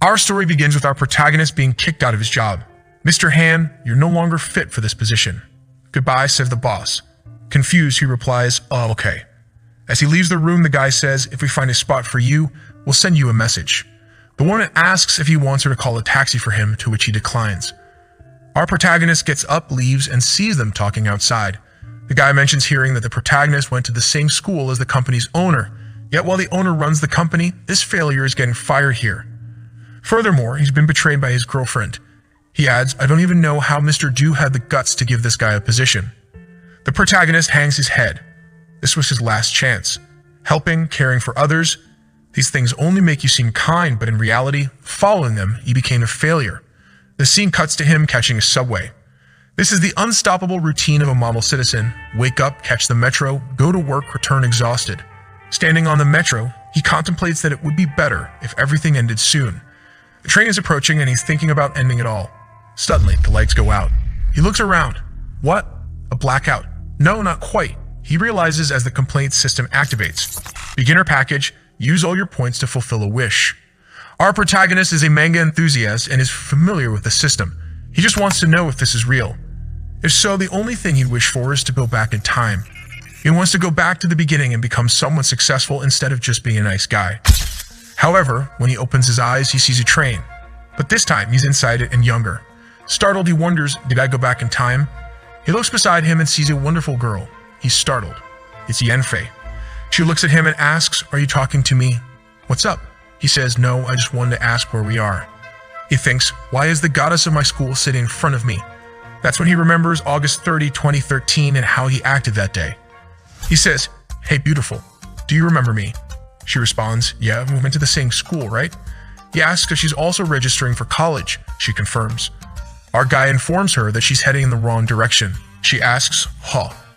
Our story begins with our protagonist being kicked out of his job. "Mr. Han, you're no longer fit for this position." "Goodbye," says the boss. Confused, he replies, "Oh, okay." As he leaves the room, the guy says, "If we find a spot for you, we'll send you a message." The woman asks if he wants her to call a taxi for him, to which he declines. Our protagonist gets up, leaves, and sees them talking outside. The guy mentions hearing that the protagonist went to the same school as the company's owner, yet while the owner runs the company, this failure is getting fired here. Furthermore, he's been betrayed by his girlfriend. He adds, "I don't even know how Mr. Du had the guts to give this guy a position." The protagonist hangs his head. This was his last chance. Helping, caring for others, these things only make you seem kind, but in reality, following them, he became a failure. The scene cuts to him catching a subway. This is the unstoppable routine of a model citizen. Wake up, catch the metro, go to work, return exhausted. Standing on the metro, he contemplates that it would be better if everything ended soon. The train is approaching and he's thinking about ending it all. Suddenly, the lights go out. He looks around. What? A blackout. No, not quite. He realizes as the complaint system activates. Beginner package, use all your points to fulfill a wish. Our protagonist is a manga enthusiast and is familiar with the system. He just wants to know if this is real. If so, the only thing he'd wish for is to go back in time. He wants to go back to the beginning and become someone successful instead of just being a nice guy. However, when he opens his eyes, he sees a train. But this time, he's inside it and younger. Startled, he wonders, did I go back in time? He looks beside him and sees a wonderful girl. He's startled. It's Yanfei. She looks at him and asks, "Are you talking to me?" "What's up?" He says, "No, I just wanted to ask where we are." He thinks, why is the goddess of my school sitting in front of me? That's when he remembers August 30, 2013 and how he acted that day. He says, "Hey, beautiful, do you remember me?" She responds, "Yeah, we went to the same school, right?" He asks if she's also registering for college. She confirms. Our guy informs her that she's heading in the wrong direction. She asks,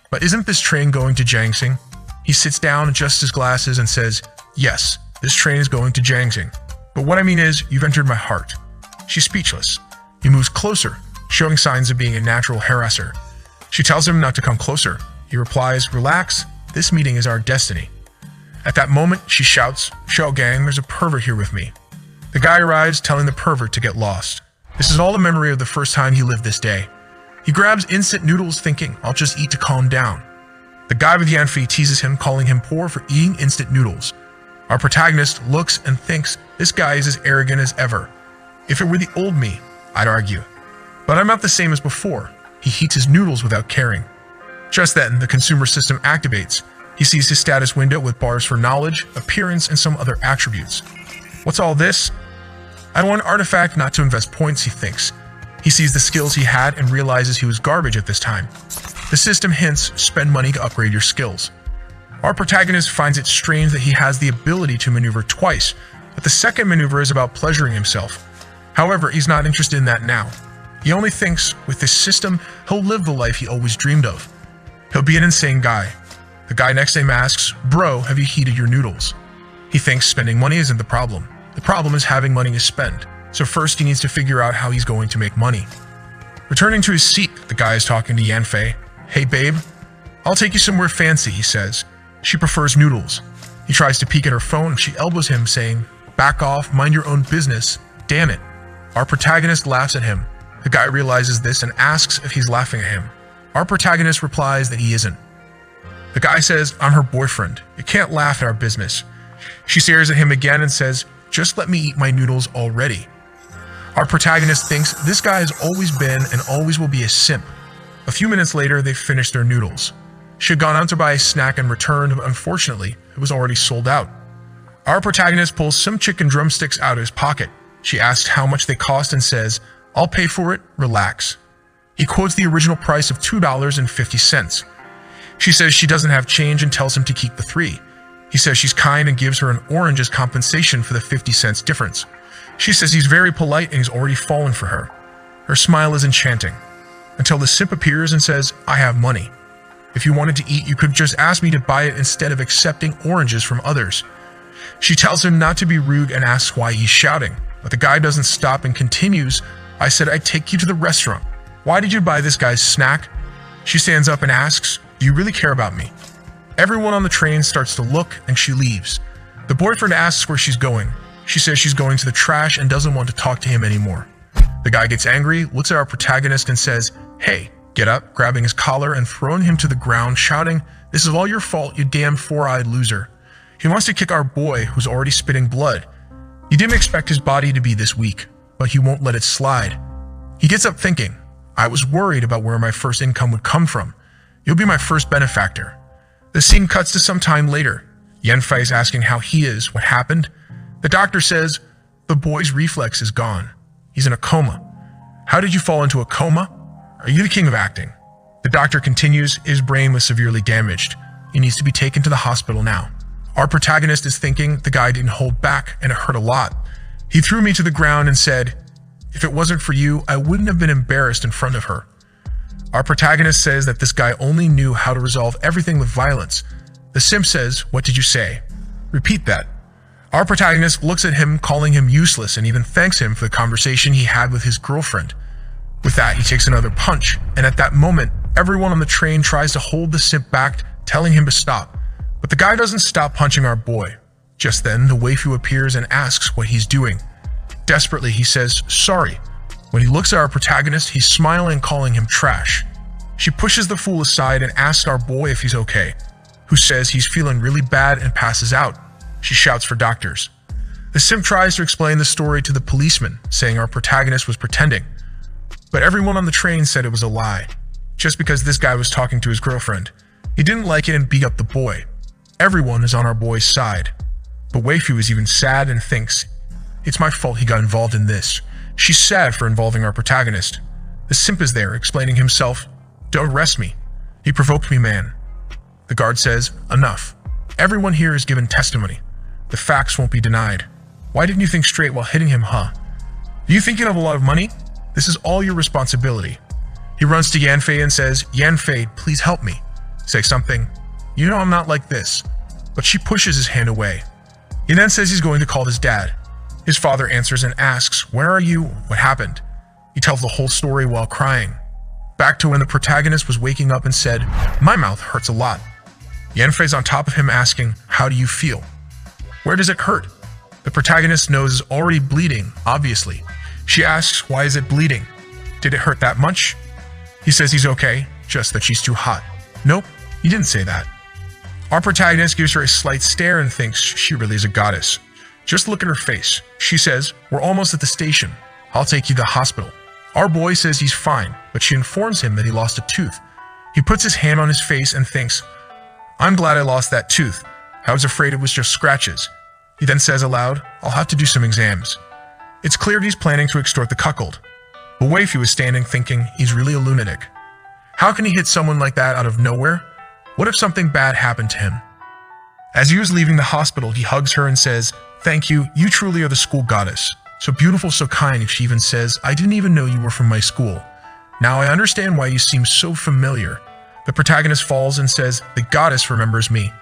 but isn't this train going to Jiangxing?" He sits down, adjusts his glasses, and says, "Yes, this train is going to Jiangxing. But what I mean is, you've entered my heart." She's speechless. He moves closer, showing signs of being a natural harasser. She tells him not to come closer. He replies, "Relax, this meeting is our destiny." At that moment, she shouts, "Shell gang, there's a pervert here with me." The guy arrives, telling the pervert to get lost. This is all a memory of the first time he lived this day. He grabs instant noodles thinking, "I'll just eat to calm down." The guy with Yanfei teases him, calling him poor for eating instant noodles. Our protagonist looks and thinks this guy is as arrogant as ever. If it were the old me, I'd argue. But I'm not the same as before. He heats his noodles without caring. Just then, the consumer system activates. He sees his status window with bars for knowledge, appearance, and some other attributes. What's all this? I want an artifact not to invest points, he thinks. He sees the skills he had and realizes he was garbage at this time. The system hints, spend money to upgrade your skills. Our protagonist finds it strange that he has the ability to maneuver twice, but the second maneuver is about pleasuring himself. However, he's not interested in that now. He only thinks, with this system, he'll live the life he always dreamed of. He'll be an insane guy. The guy next to him asks, "Bro, have you heated your noodles?" He thinks spending money isn't the problem. The problem is having money to spend. So first he needs to figure out how he's going to make money. Returning to his seat, the guy is talking to Yanfei. "Hey babe, I'll take you somewhere fancy," he says. She prefers noodles. He tries to peek at her phone and she elbows him, saying, "Back off, mind your own business. Damn it." Our protagonist laughs at him. The guy realizes this and asks if he's laughing at him. Our protagonist replies that he isn't. The guy says, "I'm her boyfriend. You can't laugh at our business." She stares at him again and says, "Just let me eat my noodles already." Our protagonist thinks this guy has always been and always will be a simp. A few minutes later, they finished their noodles. She had gone out to buy a snack and returned, but unfortunately, it was already sold out. Our protagonist pulls some chicken drumsticks out of his pocket. She asks how much they cost and says, "I'll pay for it, relax." He quotes the original price of $2.50. She says she doesn't have change and tells him to keep the 3. He says she's kind and gives her an orange as compensation for the 50 cents difference. She says he's very polite and he's already fallen for her. Her smile is enchanting. Until the simp appears and says, "I have money. If you wanted to eat, you could just ask me to buy it instead of accepting oranges from others." She tells him not to be rude and asks why he's shouting. But the guy doesn't stop and continues, "I said I'd take you to the restaurant. Why did you buy this guy's snack?" She stands up and asks, "Do you really care about me?" Everyone on the train starts to look and she leaves. The boyfriend asks where she's going. She says she's going to the trash and doesn't want to talk to him anymore. The guy gets angry, looks at our protagonist and says, "Hey," get up, grabbing his collar and throwing him to the ground, shouting, "This is all your fault, you damn four-eyed loser." He wants to kick our boy, who's already spitting blood. He didn't expect his body to be this weak, but he won't let it slide. He gets up thinking, "I was worried about where my first income would come from. You'll be my first benefactor." The scene cuts to some time later. Yanfei is asking how he is, what happened. The doctor says, "The boy's reflex is gone. He's in a coma." "How did you fall into a coma? Are you the king of acting?" The doctor continues, his brain was severely damaged. He needs to be taken to the hospital now. Our protagonist is thinking the guy didn't hold back and it hurt a lot. "He threw me to the ground and said, 'If it wasn't for you, I wouldn't have been embarrassed in front of her.'" Our protagonist says that this guy only knew how to resolve everything with violence. The simp says, "What did you say?" "Repeat that." Our protagonist looks at him, calling him useless, and even thanks him for the conversation he had with his girlfriend. With that, he takes another punch, and at that moment, everyone on the train tries to hold the simp back, telling him to stop. But the guy doesn't stop punching our boy. Just then, the waifu appears and asks what he's doing. Desperately, he says, "Sorry." When he looks at our protagonist, he's smiling, calling him trash. She pushes the fool aside and asks our boy if he's okay, who says he's feeling really bad and passes out. She shouts for doctors. The simp tries to explain the story to the policeman, saying our protagonist was pretending. But everyone on the train said it was a lie, just because this guy was talking to his girlfriend. He didn't like it and beat up the boy. Everyone is on our boy's side. But waifu is even sad and thinks, "It's my fault he got involved in this." She's sad for involving our protagonist. The simp is there, explaining himself, "Don't arrest me. He provoked me, man." The guard says, "Enough. Everyone here is given testimony. The facts won't be denied. Why didn't you think straight while hitting him, huh? Do you think you have a lot of money? This is all your responsibility." He runs to Yanfei and says, "Yanfei, please help me. Say something. You know I'm not like this." But she pushes his hand away. He then says he's going to call his dad. His father answers and asks, "Where are you? What happened?" He tells the whole story while crying. Back to when the protagonist was waking up and said, "My mouth hurts a lot." Yanfei's on top of him asking, "How do you feel?" "Where does it hurt?" The protagonist's nose is already bleeding, obviously. She asks, "Why is it bleeding? Did it hurt that much?" He says he's okay, just that she's too hot. "Nope, he didn't say that." Our protagonist gives her a slight stare and thinks she really is a goddess. Just look at her face. She says, "We're almost at the station. I'll take you to the hospital." Our boy says he's fine, but she informs him that he lost a tooth. He puts his hand on his face and thinks, "I'm glad I lost that tooth. I was afraid it was just scratches." He then says aloud, "I'll have to do some exams." It's clear he's planning to extort the cuckold. But waifu is standing thinking he's really a lunatic. How can he hit someone like that out of nowhere? What if something bad happened to him? As he was leaving the hospital, he hugs her and says, "Thank you, you truly are the school goddess. So beautiful, so kind," she even says, "I didn't even know you were from my school. Now I understand why you seem so familiar." The protagonist falls and says, "The goddess remembers me."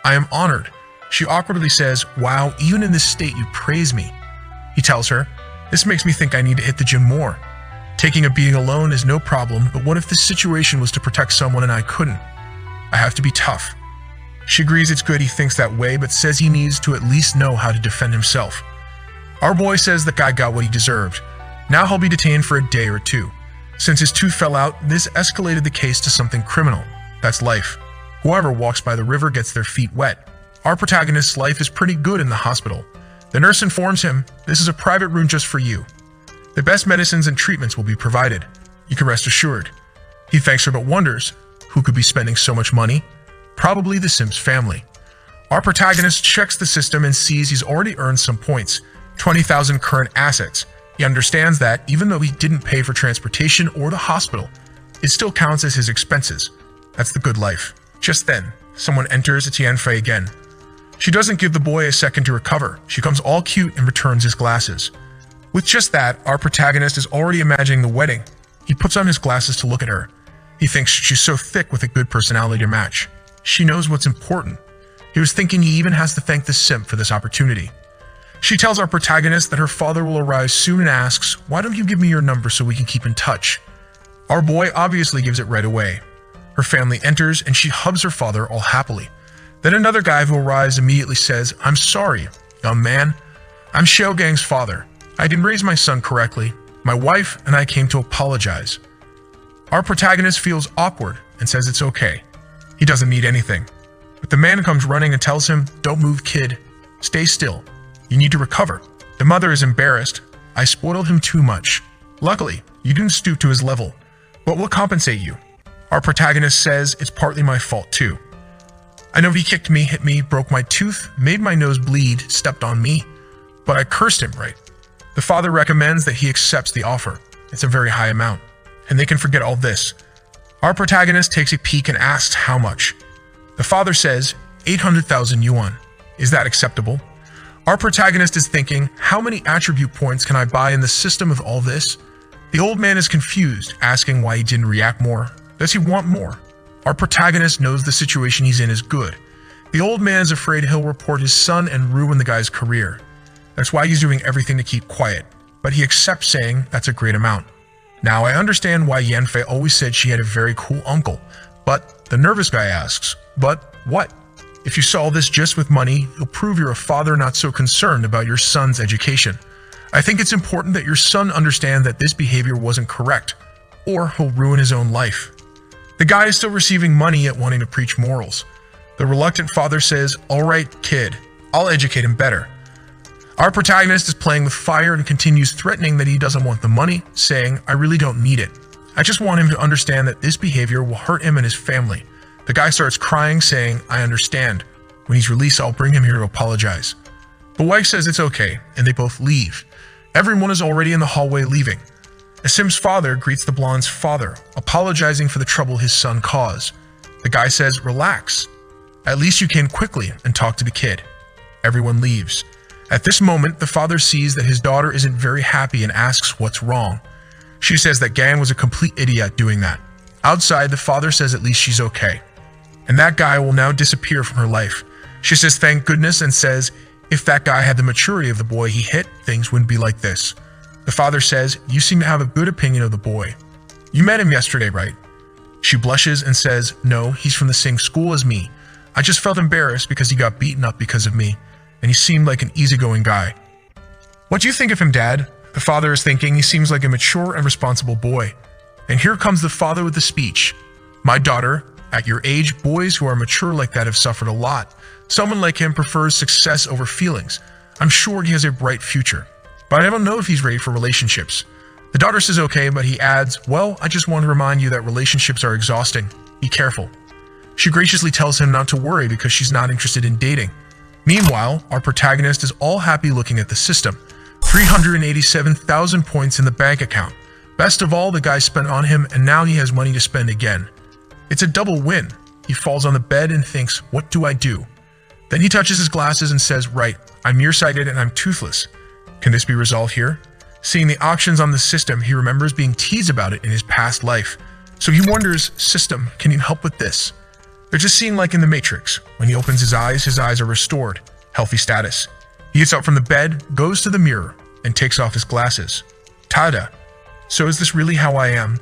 "I am honored." She awkwardly says, "Wow, even in this state you praise me." He tells her, "This makes me think I need to hit the gym more. Taking a beating alone is no problem, but what if this situation was to protect someone and I couldn't? I have to be tough." She agrees it's good he thinks that way, but says he needs to at least know how to defend himself. Our boy says the guy got what he deserved. Now he'll be detained for a day or two. Since his tooth fell out, this escalated the case to something criminal. That's life. Whoever walks by the river gets their feet wet. Our protagonist's life is pretty good in the hospital. The nurse informs him, "This is a private room just for you. The best medicines and treatments will be provided. You can rest assured." He thanks her but wonders, who could be spending so much money? Probably the simp's family. Our protagonist checks the system and sees he's already earned some points, 20,000 current assets. He understands that, even though he didn't pay for transportation or the hospital, it still counts as his expenses. That's the good life. Just then, someone enters. It's Yanfei again. She doesn't give the boy a second to recover. She comes all cute and returns his glasses. With just that, our protagonist is already imagining the wedding. He puts on his glasses to look at her. He thinks she's so thick with a good personality to match. She knows what's important. He was thinking he even has to thank the simp for this opportunity. She tells our protagonist that her father will arrive soon and asks, "Why don't you give me your number so we can keep in touch?" Our boy obviously gives it right away. Her family enters and she hugs her father all happily. Then another guy who arrives immediately says, "I'm sorry, young man. I'm Shao Gang's father. I didn't raise my son correctly. My wife and I came to apologize. Our protagonist feels awkward and says it's okay. He doesn't need anything. But the man comes running and tells him, "Don't move, kid. Stay still. You need to recover." The mother is embarrassed. "I spoiled him too much. Luckily, you didn't stoop to his level. But we'll compensate you." Our protagonist says, "It's partly my fault too. I know he kicked me, hit me, broke my tooth, made my nose bleed, stepped on me. But I cursed him, right?" The father recommends that he accepts the offer. It's a very high amount, and they can forget all this. Our protagonist takes a peek and asks how much. The father says, 800,000 yuan. Is that acceptable? Our protagonist is thinking, how many attribute points can I buy in the system of all this? The old man is confused, asking why he didn't react more. Does he want more? Our protagonist knows the situation he's in is good. The old man is afraid he'll report his son and ruin the guy's career. That's why he's doing everything to keep quiet, but he accepts saying that's a great amount. Now I understand why Yanfei always said she had a very cool uncle, but the nervous guy asks, "But what? If you saw this just with money, you'll prove you're a father not so concerned about your son's education. I think it's important that your son understand that this behavior wasn't correct, or he'll ruin his own life." The guy is still receiving money yet wanting to preach morals. The reluctant father says, "All right, kid, I'll educate him better." Our protagonist is playing with fire and continues threatening that he doesn't want the money, saying, "I really don't need it. I just want him to understand that this behavior will hurt him and his family." The guy starts crying, saying, "I understand. When he's released, I'll bring him here to apologize." The wife says it's okay, and they both leave. Everyone is already in the hallway leaving. Asim's father greets the blonde's father, apologizing for the trouble his son caused. The guy says, "Relax. At least you came quickly and talked to the kid." Everyone leaves. At this moment, the father sees that his daughter isn't very happy and asks what's wrong. She says that Gang was a complete idiot doing that. Outside, the father says at least she's okay. And that guy will now disappear from her life. She says thank goodness and says, if that guy had the maturity of the boy he hit, things wouldn't be like this. The father says, "You seem to have a good opinion of the boy. You met him yesterday, right?" She blushes and says, "No, he's from the same school as me. I just felt embarrassed because he got beaten up because of me, and he seemed like an easygoing guy." "What do you think of him, Dad?" The father is thinking he seems like a mature and responsible boy. And here comes the father with the speech. "My daughter, at your age, boys who are mature like that have suffered a lot. Someone like him prefers success over feelings. I'm sure he has a bright future. But I don't know if he's ready for relationships." The daughter says okay, but he adds, "Well, I just want to remind you that relationships are exhausting. Be careful." She graciously tells him not to worry because she's not interested in dating. Meanwhile, our protagonist is all happy looking at the system. 387,000 points in the bank account. Best of all, the guy spent on him and now he has money to spend again. It's a double win. He falls on the bed and thinks, what do I do? Then he touches his glasses and says, right, I'm nearsighted and I'm toothless. Can this be resolved here? Seeing the options on the system, he remembers being teased about it in his past life. So he wonders, system, can you help with this? There's a scene like in The Matrix. When he opens his eyes are restored. Healthy status. He gets up from the bed, goes to the mirror, and takes off his glasses. Tada! So is this really how I am?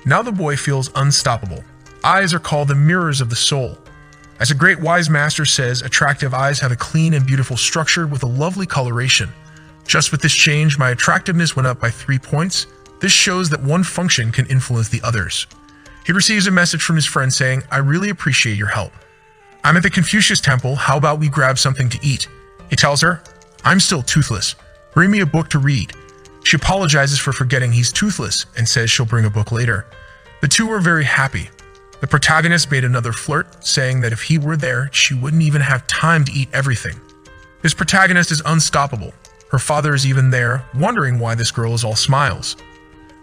Now the boy feels unstoppable. Eyes are called the mirrors of the soul. As a great wise master says, attractive eyes have a clean and beautiful structure with a lovely coloration. Just with this change, my attractiveness went up by 3 points. This shows that one function can influence the others. He receives a message from his friend saying, I really appreciate your help. I'm at the Confucius temple, how about we grab something to eat? He tells her, I'm still toothless. Bring me a book to read. She apologizes for forgetting he's toothless and says she'll bring a book later. The two are very happy. The protagonist made another flirt, saying that if he were there, she wouldn't even have time to eat everything. This protagonist is unstoppable. Her father is even there, wondering why this girl is all smiles.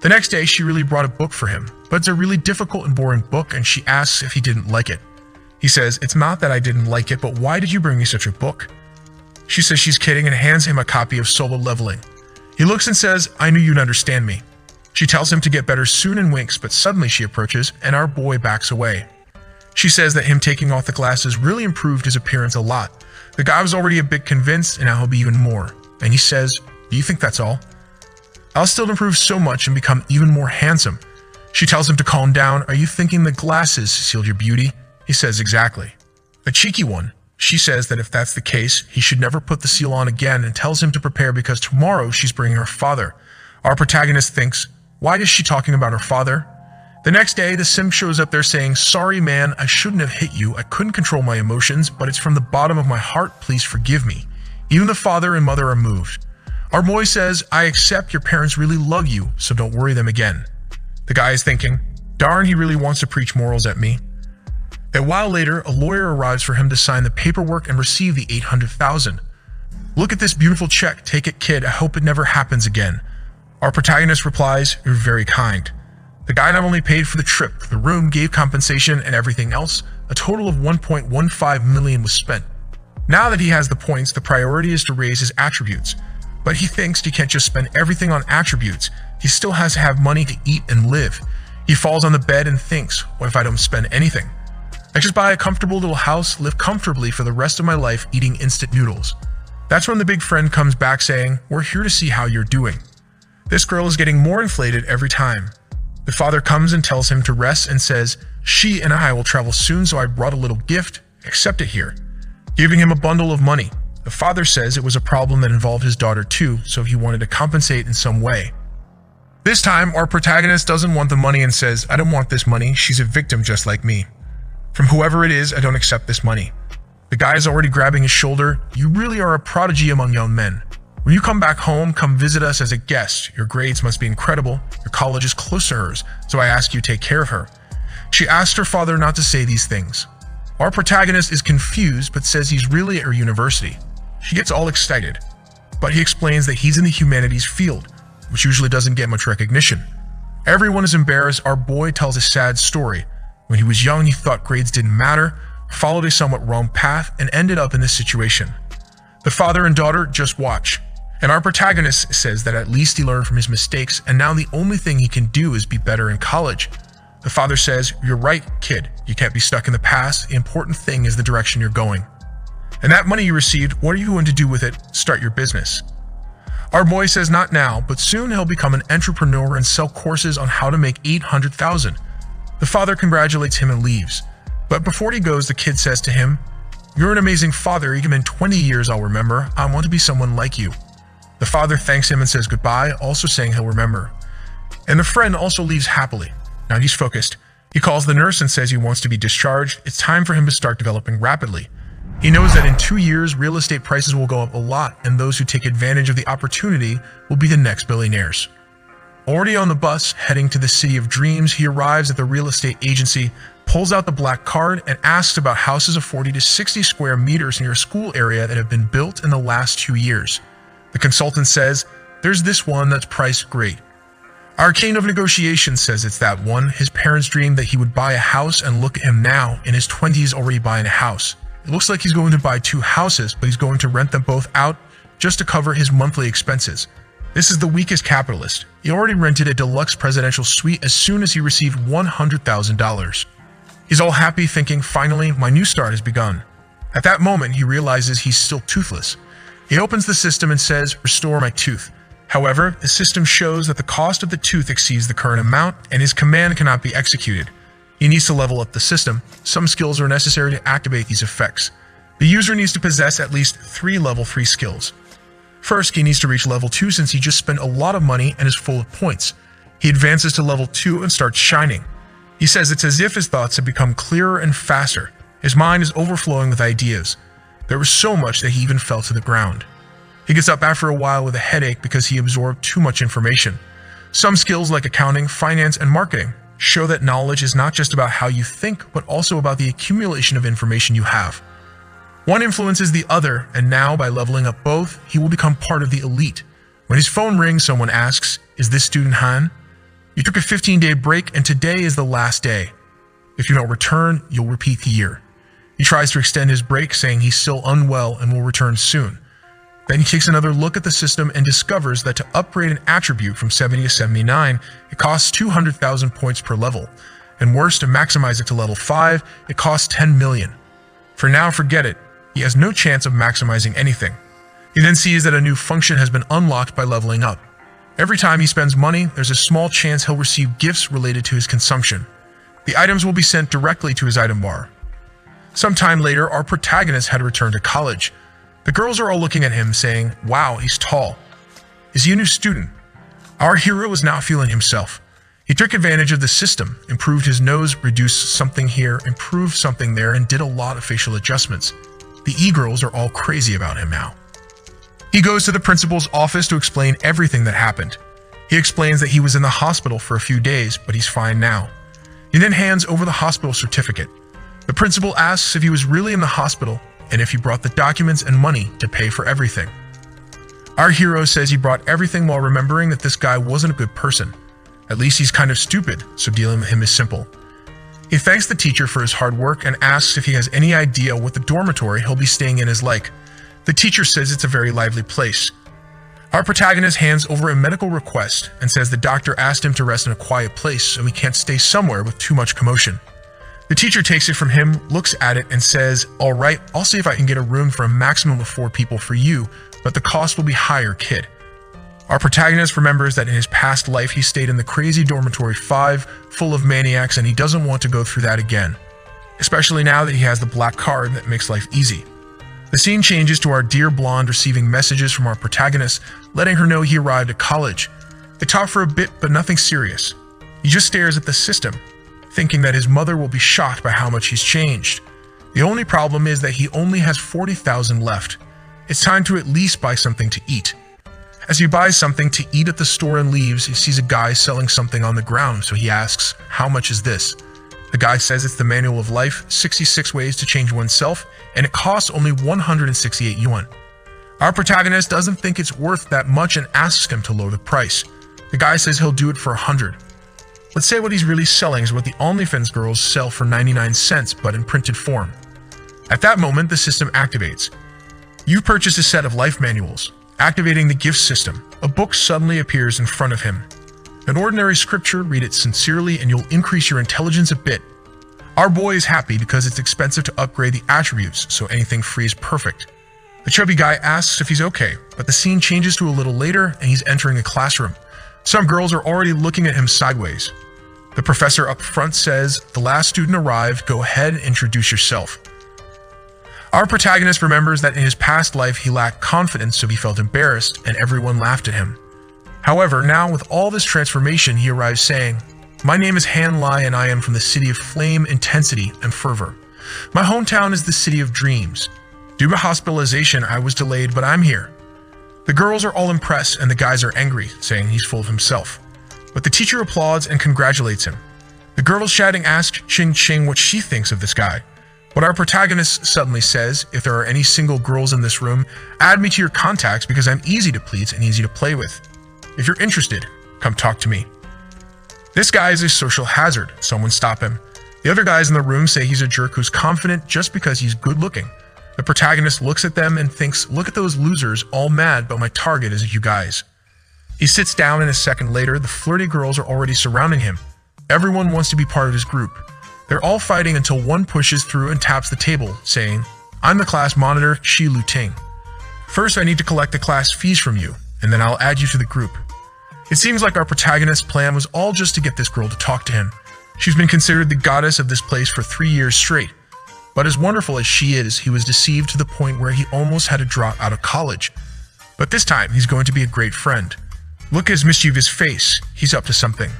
The next day, she really brought a book for him, but it's a really difficult and boring book, and she asks if he didn't like it. He says, it's not that I didn't like it, but why did you bring me such a book? She says she's kidding and hands him a copy of Solo Leveling. He looks and says, I knew you'd understand me. She tells him to get better soon and winks, but suddenly she approaches, and our boy backs away. She says that him taking off the glasses really improved his appearance a lot. The guy was already a bit convinced, and now he'll be even more. And he says, do you think that's all? I'll still improve so much and become even more handsome. She tells him to calm down. Are you thinking the glasses sealed your beauty? He says exactly. A cheeky one. She says that if that's the case, he should never put the seal on again and tells him to prepare because tomorrow she's bringing her father. Our protagonist thinks, why is she talking about her father? The next day, the sim shows up there saying, sorry man, I shouldn't have hit you, I couldn't control my emotions, but it's from the bottom of my heart, please forgive me. Even the father and mother are moved. Our boy says, I accept your parents really love you, so don't worry them again. The guy is thinking, darn, he really wants to preach morals at me. A while later, a lawyer arrives for him to sign the paperwork and receive the $800,000. Look at this beautiful check, take it kid, I hope it never happens again. Our protagonist replies, you're very kind. The guy not only paid for the trip, the room, gave compensation and everything else, a total of $1.15 million was spent. Now that he has the points, the priority is to raise his attributes. But he thinks he can't just spend everything on attributes, he still has to have money to eat and live. He falls on the bed and thinks, what if I don't spend anything? I just buy a comfortable little house, live comfortably for the rest of my life eating instant noodles. That's when the big friend comes back saying, we're here to see how you're doing. This girl is getting more inflated every time. The father comes and tells him to rest and says, she and I will travel soon, so I brought a little gift, accept it here. Giving him a bundle of money. The father says it was a problem that involved his daughter too, so he wanted to compensate in some way. This time, our protagonist doesn't want the money and says, I don't want this money, she's a victim just like me. From whoever it is, I don't accept this money. The guy is already grabbing his shoulder. You really are a prodigy among young men. When you come back home, come visit us as a guest. Your grades must be incredible. Your college is close to hers, so I ask you take care of her. She asked her father not to say these things. Our protagonist is confused, but says he's really at her university. She gets all excited, but he explains that he's in the humanities field, which usually doesn't get much recognition. Everyone is embarrassed. Our boy tells a sad story. When he was young, he thought grades didn't matter, followed a somewhat wrong path, and ended up in this situation. The father and daughter just watch. And our protagonist says that at least he learned from his mistakes, and now the only thing he can do is be better in college. The father says, you're right, kid. You can't be stuck in the past. The important thing is the direction you're going. And that money you received, what are you going to do with it? Start your business. Our boy says not now, but soon he'll become an entrepreneur and sell courses on how to make $800,000. The father congratulates him and leaves. But before he goes, the kid says to him, you're an amazing father, even in 20 years I'll remember. I want to be someone like you. The father thanks him and says goodbye, also saying he'll remember. And the friend also leaves happily. Now he's focused. He calls the nurse and says he wants to be discharged. It's time for him to start developing rapidly. He knows that in 2 years, real estate prices will go up a lot, and those who take advantage of the opportunity will be the next billionaires. Already on the bus, heading to the city of dreams, he arrives at the real estate agency, pulls out the black card, and asks about houses of 40 to 60 square meters near a school area that have been built in the last 2 years. The consultant says, there's this one that's priced great. Our king of negotiations says it's that one. His parents dreamed that he would buy a house, and look at him now, in his 20s already buying a house. It looks like he's going to buy 2 houses, but he's going to rent them both out just to cover his monthly expenses. This is the weakest capitalist. He already rented a deluxe presidential suite as soon as he received $100,000. He's all happy, thinking, finally, my new start has begun. At that moment, he realizes he's still toothless. He opens the system and says, restore my tooth. However, the system shows that the cost of the tooth exceeds the current amount, and his command cannot be executed. He needs to level up the system. Some skills are necessary to activate these effects. The user needs to possess at least 3 level 3 skills. First, he needs to reach level 2 since he just spent a lot of money and is full of points. He advances to level 2 and starts shining. He says it's as if his thoughts have become clearer and faster. His mind is overflowing with ideas. There was so much that he even fell to the ground. He gets up after a while with a headache because he absorbed too much information. Some skills like accounting, finance, and marketing show that knowledge is not just about how you think, but also about the accumulation of information you have. One influences the other, and now, by leveling up both, he will become part of the elite. When his phone rings, someone asks, is this student Han? You took a 15-day break, and today is the last day. If you don't return, you'll repeat the year. He tries to extend his break, saying he's still unwell and will return soon. Then he takes another look at the system and discovers that to upgrade an attribute from 70 to 79, it costs 200,000 points per level. And worse, to maximize it to level 5, it costs 10 million. For now, forget it. He has no chance of maximizing anything. He then sees that a new function has been unlocked by leveling up. Every time he spends money, there's a small chance he'll receive gifts related to his consumption. The items will be sent directly to his item bar. Sometime later, our protagonist had returned to college. The girls are all looking at him saying, wow, he's tall. Is he a new student? Our hero is now feeling himself. He took advantage of the system, improved his nose, reduced something here, improved something there, and did a lot of facial adjustments. The e-girls are all crazy about him now. He goes to the principal's office to explain everything that happened. He explains that he was in the hospital for a few days, but he's fine now. He then hands over the hospital certificate. The principal asks if he was really in the hospital and if he brought the documents and money to pay for everything. Our hero says he brought everything while remembering that this guy wasn't a good person. At least he's kind of stupid, so dealing with him is simple. He thanks the teacher for his hard work and asks if he has any idea what the dormitory he'll be staying in is like. The teacher says it's a very lively place. Our protagonist hands over a medical request and says the doctor asked him to rest in a quiet place so he can't stay somewhere with too much commotion. The teacher takes it from him, looks at it, and says, all right, I'll see if I can get a room for a maximum of 4 people for you, but the cost will be higher, kid. Our protagonist remembers that in his past life he stayed in the crazy dormitory 5, full of maniacs, and he doesn't want to go through that again. Especially now that he has the black card that makes life easy. The scene changes to our dear blonde receiving messages from our protagonist, letting her know he arrived at college. They talk for a bit, but nothing serious. He just stares at the system, thinking that his mother will be shocked by how much he's changed. The only problem is that he only has 40,000 left. It's time to at least buy something to eat. As he buys something to eat at the store and leaves, he sees a guy selling something on the ground, so he asks, how much is this? The guy says it's the Manual of Life, 66 ways to change oneself, and it costs only 168 yuan. Our protagonist doesn't think it's worth that much and asks him to lower the price. The guy says he'll do it for 100. Let's say what he's really selling is what the OnlyFans girls sell for 99 cents, but in printed form. At that moment, the system activates. You've purchased a set of life manuals. Activating the gift system, a book suddenly appears in front of him. An ordinary scripture, read it sincerely and you'll increase your intelligence a bit. Our boy is happy because it's expensive to upgrade the attributes, so anything free is perfect. The chubby guy asks if he's okay, but the scene changes to a little later and he's entering a classroom. Some girls are already looking at him sideways. The professor up front says, the last student arrived, go ahead and introduce yourself. Our protagonist remembers that in his past life he lacked confidence, so he felt embarrassed and everyone laughed at him. However, now with all this transformation, he arrives saying, my name is Han Lai and I am from the city of flame, intensity, and fervor. My hometown is the city of dreams. Due to hospitalization, I was delayed, but I'm here. The girls are all impressed and the guys are angry, saying he's full of himself. But the teacher applauds and congratulates him. The girls shouting ask Ching Ching what she thinks of this guy. But our protagonist suddenly says, if there are any single girls in this room, add me to your contacts because I'm easy to please and easy to play with. If you're interested, come talk to me. This guy is a social hazard. Someone stop him. The other guys in the room say he's a jerk who's confident just because he's good looking. The protagonist looks at them and thinks, look at those losers, all mad, but my target is you guys. He sits down and a second later, the flirty girls are already surrounding him. Everyone wants to be part of his group. They're all fighting until one pushes through and taps the table, saying, I'm the class monitor, Shi Lu Ting. First, I need to collect the class fees from you, and then I'll add you to the group. It seems like our protagonist's plan was all just to get this girl to talk to him. She's been considered the goddess of this place for 3 years straight. But as wonderful as she is, he was deceived to the point where he almost had to drop out of college. But this time, he's going to be a great friend. Look at his mischievous face. He's up to something.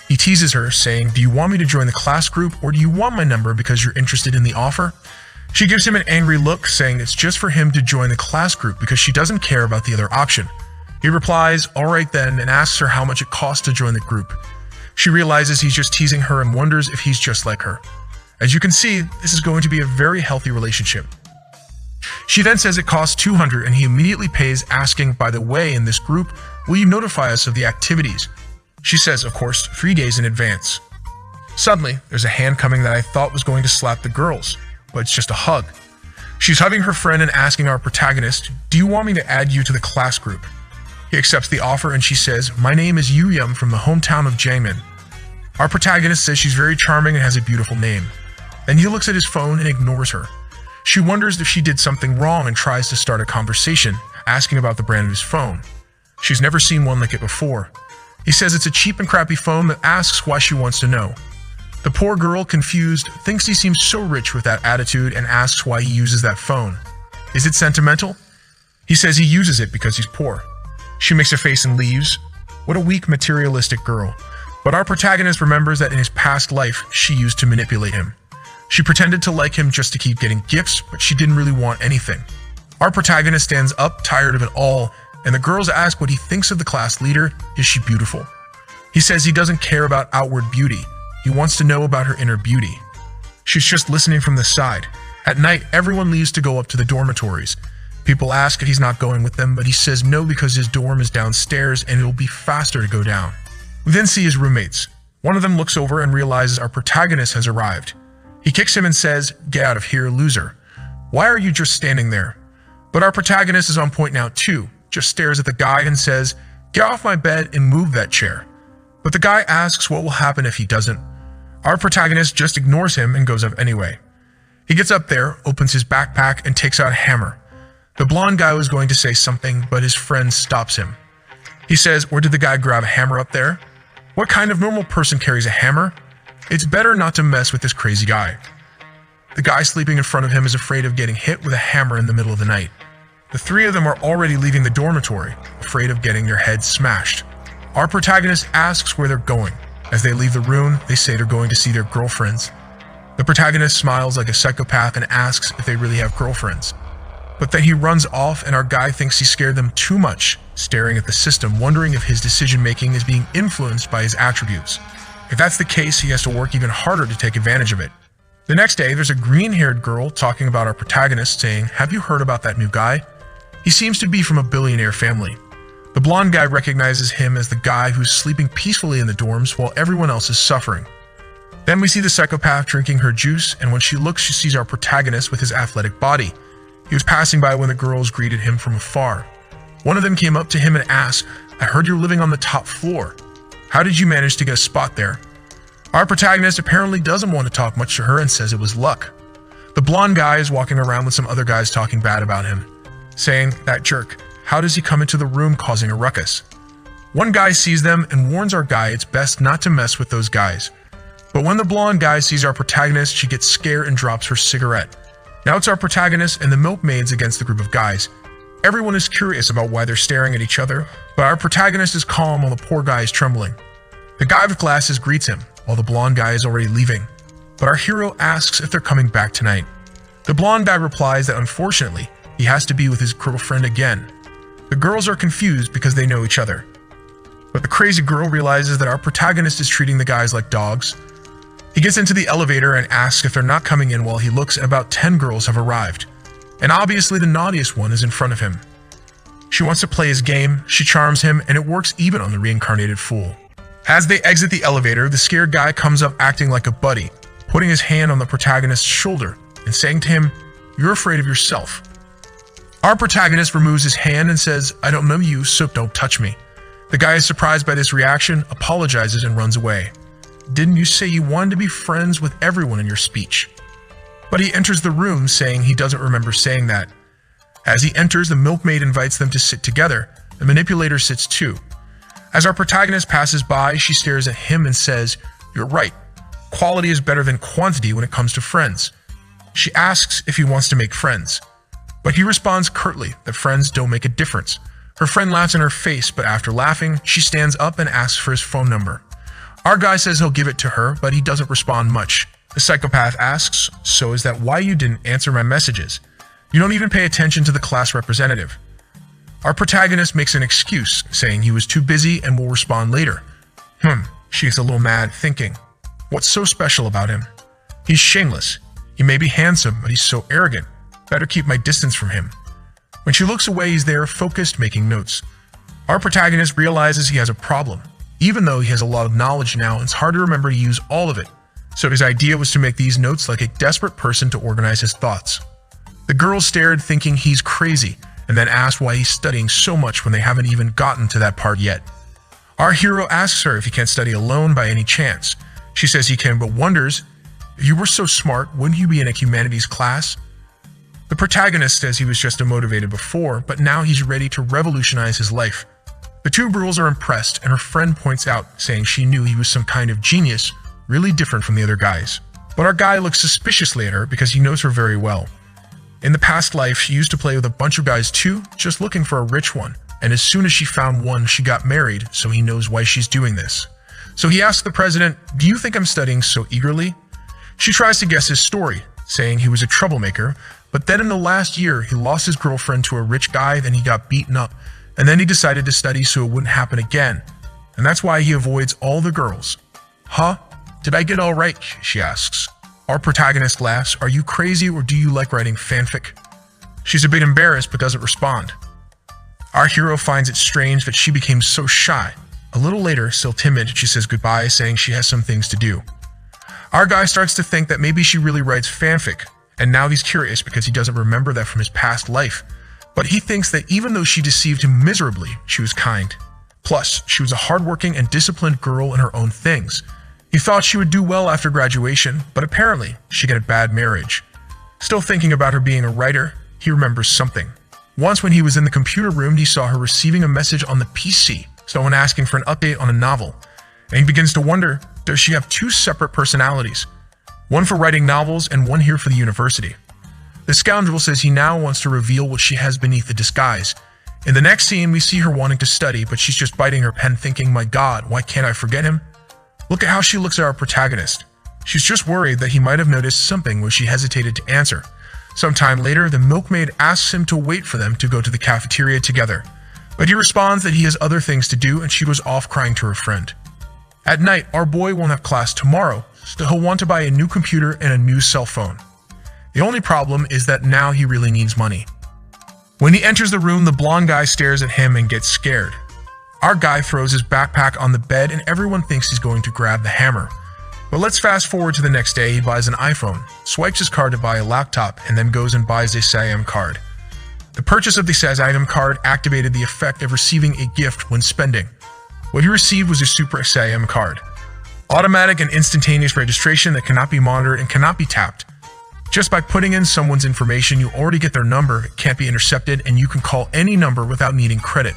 He teases her, saying, do you want me to join the class group or do you want my number because you're interested in the offer? She gives him an angry look, saying it's just for him to join the class group because she doesn't care about the other option. He replies, all right then, and asks her how much it costs to join the group. She realizes he's just teasing her and wonders if he's just like her. As you can see, this is going to be a very healthy relationship. She then says it costs 200 and he immediately pays, asking, by the way, in this group, will you notify us of the activities? She says, of course, 3 days in advance. Suddenly, there's a hand coming that I thought was going to slap the girls, but it's just a hug. She's hugging her friend and asking our protagonist, do you want me to add you to the class group? He accepts the offer and she says, my name is Yu Yum from the hometown of Jiangmen. Our protagonist says she's very charming and has a beautiful name. Then he looks at his phone and ignores her. She wonders if she did something wrong and tries to start a conversation, asking about the brand of his phone. She's never seen one like it before. He says it's a cheap and crappy phone that asks why she wants to know. The poor girl, confused, thinks he seems so rich with that attitude and asks why he uses that phone. Is it sentimental? He says he uses it because he's poor. She makes a face and leaves. What a weak, materialistic girl. But our protagonist remembers that in his past life, she used to manipulate him. She pretended to like him just to keep getting gifts, but she didn't really want anything. Our protagonist stands up, tired of it all, and the girls ask what he thinks of the class leader. Is she beautiful? He says he doesn't care about outward beauty. He wants to know about her inner beauty. She's just listening from the side. At night, everyone leaves to go up to the dormitories. People ask if he's not going with them, but he says no because his dorm is downstairs and it'll be faster to go down. We then see his roommates. One of them looks over and realizes our protagonist has arrived. He kicks him and says, "Get out of here, loser. Why are you just standing there?" But our protagonist is on point now too, just stares at the guy and says, "Get off my bed and move that chair." But the guy asks what will happen if he doesn't. Our protagonist just ignores him and goes up anyway. He gets up there, opens his backpack, and takes out a hammer. The blonde guy was going to say something, but his friend stops him. He says, "Where did the guy grab a hammer up there? What kind of normal person carries a hammer? It's better not to mess with this crazy guy." The guy sleeping in front of him is afraid of getting hit with a hammer in the middle of the night. The three of them are already leaving the dormitory, afraid of getting their heads smashed. Our protagonist asks where they're going. As they leave the room, they say they're going to see their girlfriends. The protagonist smiles like a psychopath and asks if they really have girlfriends. But then he runs off and our guy thinks he scared them too much, staring at the system, wondering if his decision-making is being influenced by his attributes. If that's the case, he has to work even harder to take advantage of it. The next day, there's a green-haired girl talking about our protagonist saying, "Have you heard about that new guy? He seems to be from a billionaire family." The blonde guy recognizes him as the guy who's sleeping peacefully in the dorms while everyone else is suffering. Then we see the psychopath drinking her juice, and when she looks, she sees our protagonist with his athletic body. He was passing by when the girls greeted him from afar. One of them came up to him and asked, "I heard you're living on the top floor. How did you manage to get a spot there?" Our protagonist apparently doesn't want to talk much to her and says it was luck. The blonde guy is walking around with some other guys talking bad about him, saying, "That jerk, how does he come into the room causing a ruckus?" One guy sees them and warns our guy it's best not to mess with those guys. But when the blonde guy sees our protagonist, she gets scared and drops her cigarette. Now it's our protagonist and the milkmaids against the group of guys. Everyone is curious about why they're staring at each other, but our protagonist is calm while the poor guy is trembling. The guy with glasses greets him, while the blonde guy is already leaving. But our hero asks if they're coming back tonight. The blonde guy replies that unfortunately, he has to be with his girlfriend again. The girls are confused because they know each other. But the crazy girl realizes that our protagonist is treating the guys like dogs. He gets into the elevator and asks if they're not coming in while he looks, and about 10 girls have arrived. And obviously the naughtiest one is in front of him. She wants to play his game, she charms him, and it works even on the reincarnated fool. As they exit the elevator, the scared guy comes up acting like a buddy, putting his hand on the protagonist's shoulder and saying to him, "You're afraid of yourself." Our protagonist removes his hand and says, "I don't know you, so don't touch me." The guy is surprised by this reaction, apologizes, and runs away. "Didn't you say you wanted to be friends with everyone in your speech?" But he enters the room saying he doesn't remember saying that. As he enters, the milkmaid invites them to sit together. The manipulator sits too. As our protagonist passes by, she stares at him and says, "You're right. Quality is better than quantity when it comes to friends." She asks if he wants to make friends. But he responds curtly that friends don't make a difference. Her friend laughs in her face, but after laughing, she stands up and asks for his phone number. Our guy says he'll give it to her, but he doesn't respond much. The psychopath asks, "So is that why you didn't answer my messages? You don't even pay attention to the class representative." Our protagonist makes an excuse, saying he was too busy and will respond later. She gets a little mad, thinking, what's so special about him? He's shameless. He may be handsome, but he's so arrogant. Better keep my distance from him. When she looks away, he's there, focused, making notes. Our protagonist realizes he has a problem. Even though he has a lot of knowledge now, it's hard to remember to use all of it. So his idea was to make these notes like a desperate person to organize his thoughts. The girls stared, thinking he's crazy, and then asked why he's studying so much when they haven't even gotten to that part yet. Our hero asks her if he can't study alone by any chance. She says he can, but wonders, if you were so smart, wouldn't you be in a humanities class? The protagonist says he was just demotivated before, but now he's ready to revolutionize his life. The two girls are impressed, and her friend points out, saying she knew he was some kind of genius, really different from the other guys. But our guy looks suspiciously at her because he knows her very well. In the past life, she used to play with a bunch of guys too, just looking for a rich one. And as soon as she found one, she got married, so he knows why she's doing this. So he asks the president, "Do you think I'm studying so eagerly?" She tries to guess his story, saying he was a troublemaker, but then in the last year, he lost his girlfriend to a rich guy, then he got beaten up, and then he decided to study so it wouldn't happen again. And that's why he avoids all the girls. Huh? Did I get all right? She asks. Our protagonist laughs. Are you crazy or do you like writing fanfic? She's a bit embarrassed but doesn't respond. Our hero finds it strange that she became so shy. A little later, still timid, she says goodbye, saying she has some things to do. Our guy starts to think that maybe she really writes fanfic, and now he's curious because he doesn't remember that from his past life. But he thinks that even though she deceived him miserably, she was kind. Plus, she was a hardworking and disciplined girl in her own things. He thought she would do well after graduation, but apparently, she got a bad marriage. Still thinking about her being a writer, he remembers something. Once when he was in the computer room, he saw her receiving a message on the PC, someone asking for an update on a novel. And he begins to wonder, does she have two separate personalities? One for writing novels and one here for the university. The scoundrel says he now wants to reveal what she has beneath the disguise. In the next scene, we see her wanting to study, but she's just biting her pen thinking, my God, why can't I forget him? Look at how she looks at our protagonist. She's just worried that he might have noticed something when she hesitated to answer. Sometime later, the milkmaid asks him to wait for them to go to the cafeteria together. But he responds that he has other things to do and she was off crying to her friend. At night, our boy won't have class tomorrow, so he'll want to buy a new computer and a new cell phone. The only problem is that now he really needs money. When he enters the room, the blonde guy stares at him and gets scared. Our guy throws his backpack on the bed and everyone thinks he's going to grab the hammer. But let's fast forward to the next day. He buys an iPhone, swipes his card to buy a laptop, and then goes and buys a SIM card. The purchase of the SIM card activated the effect of receiving a gift when spending. What he received was a Super SIM card. Automatic and instantaneous registration that cannot be monitored and cannot be tapped. Just by putting in someone's information, you already get their number, it can't be intercepted, and you can call any number without needing credit.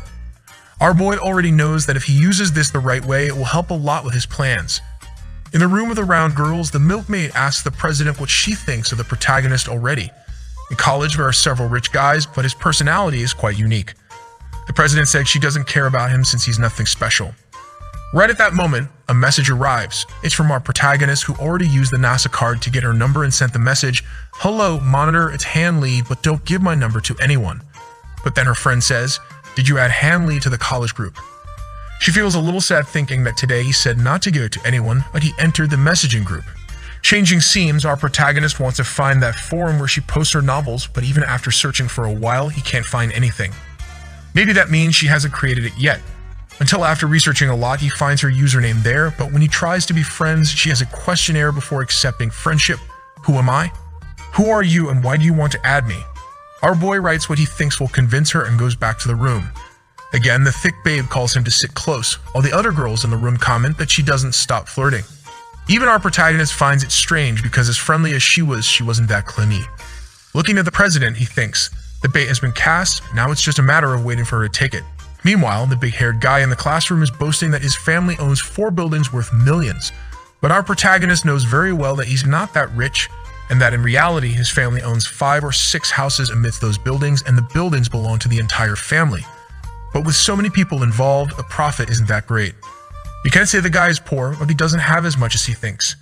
Our boy already knows that if he uses this the right way, it will help a lot with his plans. In the room with the round girls, the milkmaid asks the president what she thinks of the protagonist already. In college, there are several rich guys, but his personality is quite unique. The president said she doesn't care about him since he's nothing special. Right at that moment, a message arrives. It's from our protagonist who already used the NASA card to get her number and sent the message, "Hello, monitor, it's Han Lee, but don't give my number to anyone." But then her friend says, "Did you add Han Lee to the college group?" She feels a little sad thinking that today he said not to give it to anyone, but he entered the messaging group. Changing scenes, our protagonist wants to find that forum where she posts her novels, but even after searching for a while, he can't find anything. Maybe that means she hasn't created it yet. Until after researching a lot, he finds her username there, but when he tries to be friends, she has a questionnaire before accepting friendship. Who am I? Who are you and why do you want to add me? Our boy writes what he thinks will convince her and goes back to the room. Again, the thick babe calls him to sit close, while the other girls in the room comment that she doesn't stop flirting. Even our protagonist finds it strange because as friendly as she wasn't that clingy. Looking at the president, he thinks, the bait has been cast, now it's just a matter of waiting for her to take it. Meanwhile, the big-haired guy in the classroom is boasting that his family owns 4 buildings worth millions. But our protagonist knows very well that he's not that rich, and that in reality his family owns 5 or 6 houses amidst those buildings, and the buildings belong to the entire family. But with so many people involved, the profit isn't that great. You can't say the guy is poor, but he doesn't have as much as he thinks.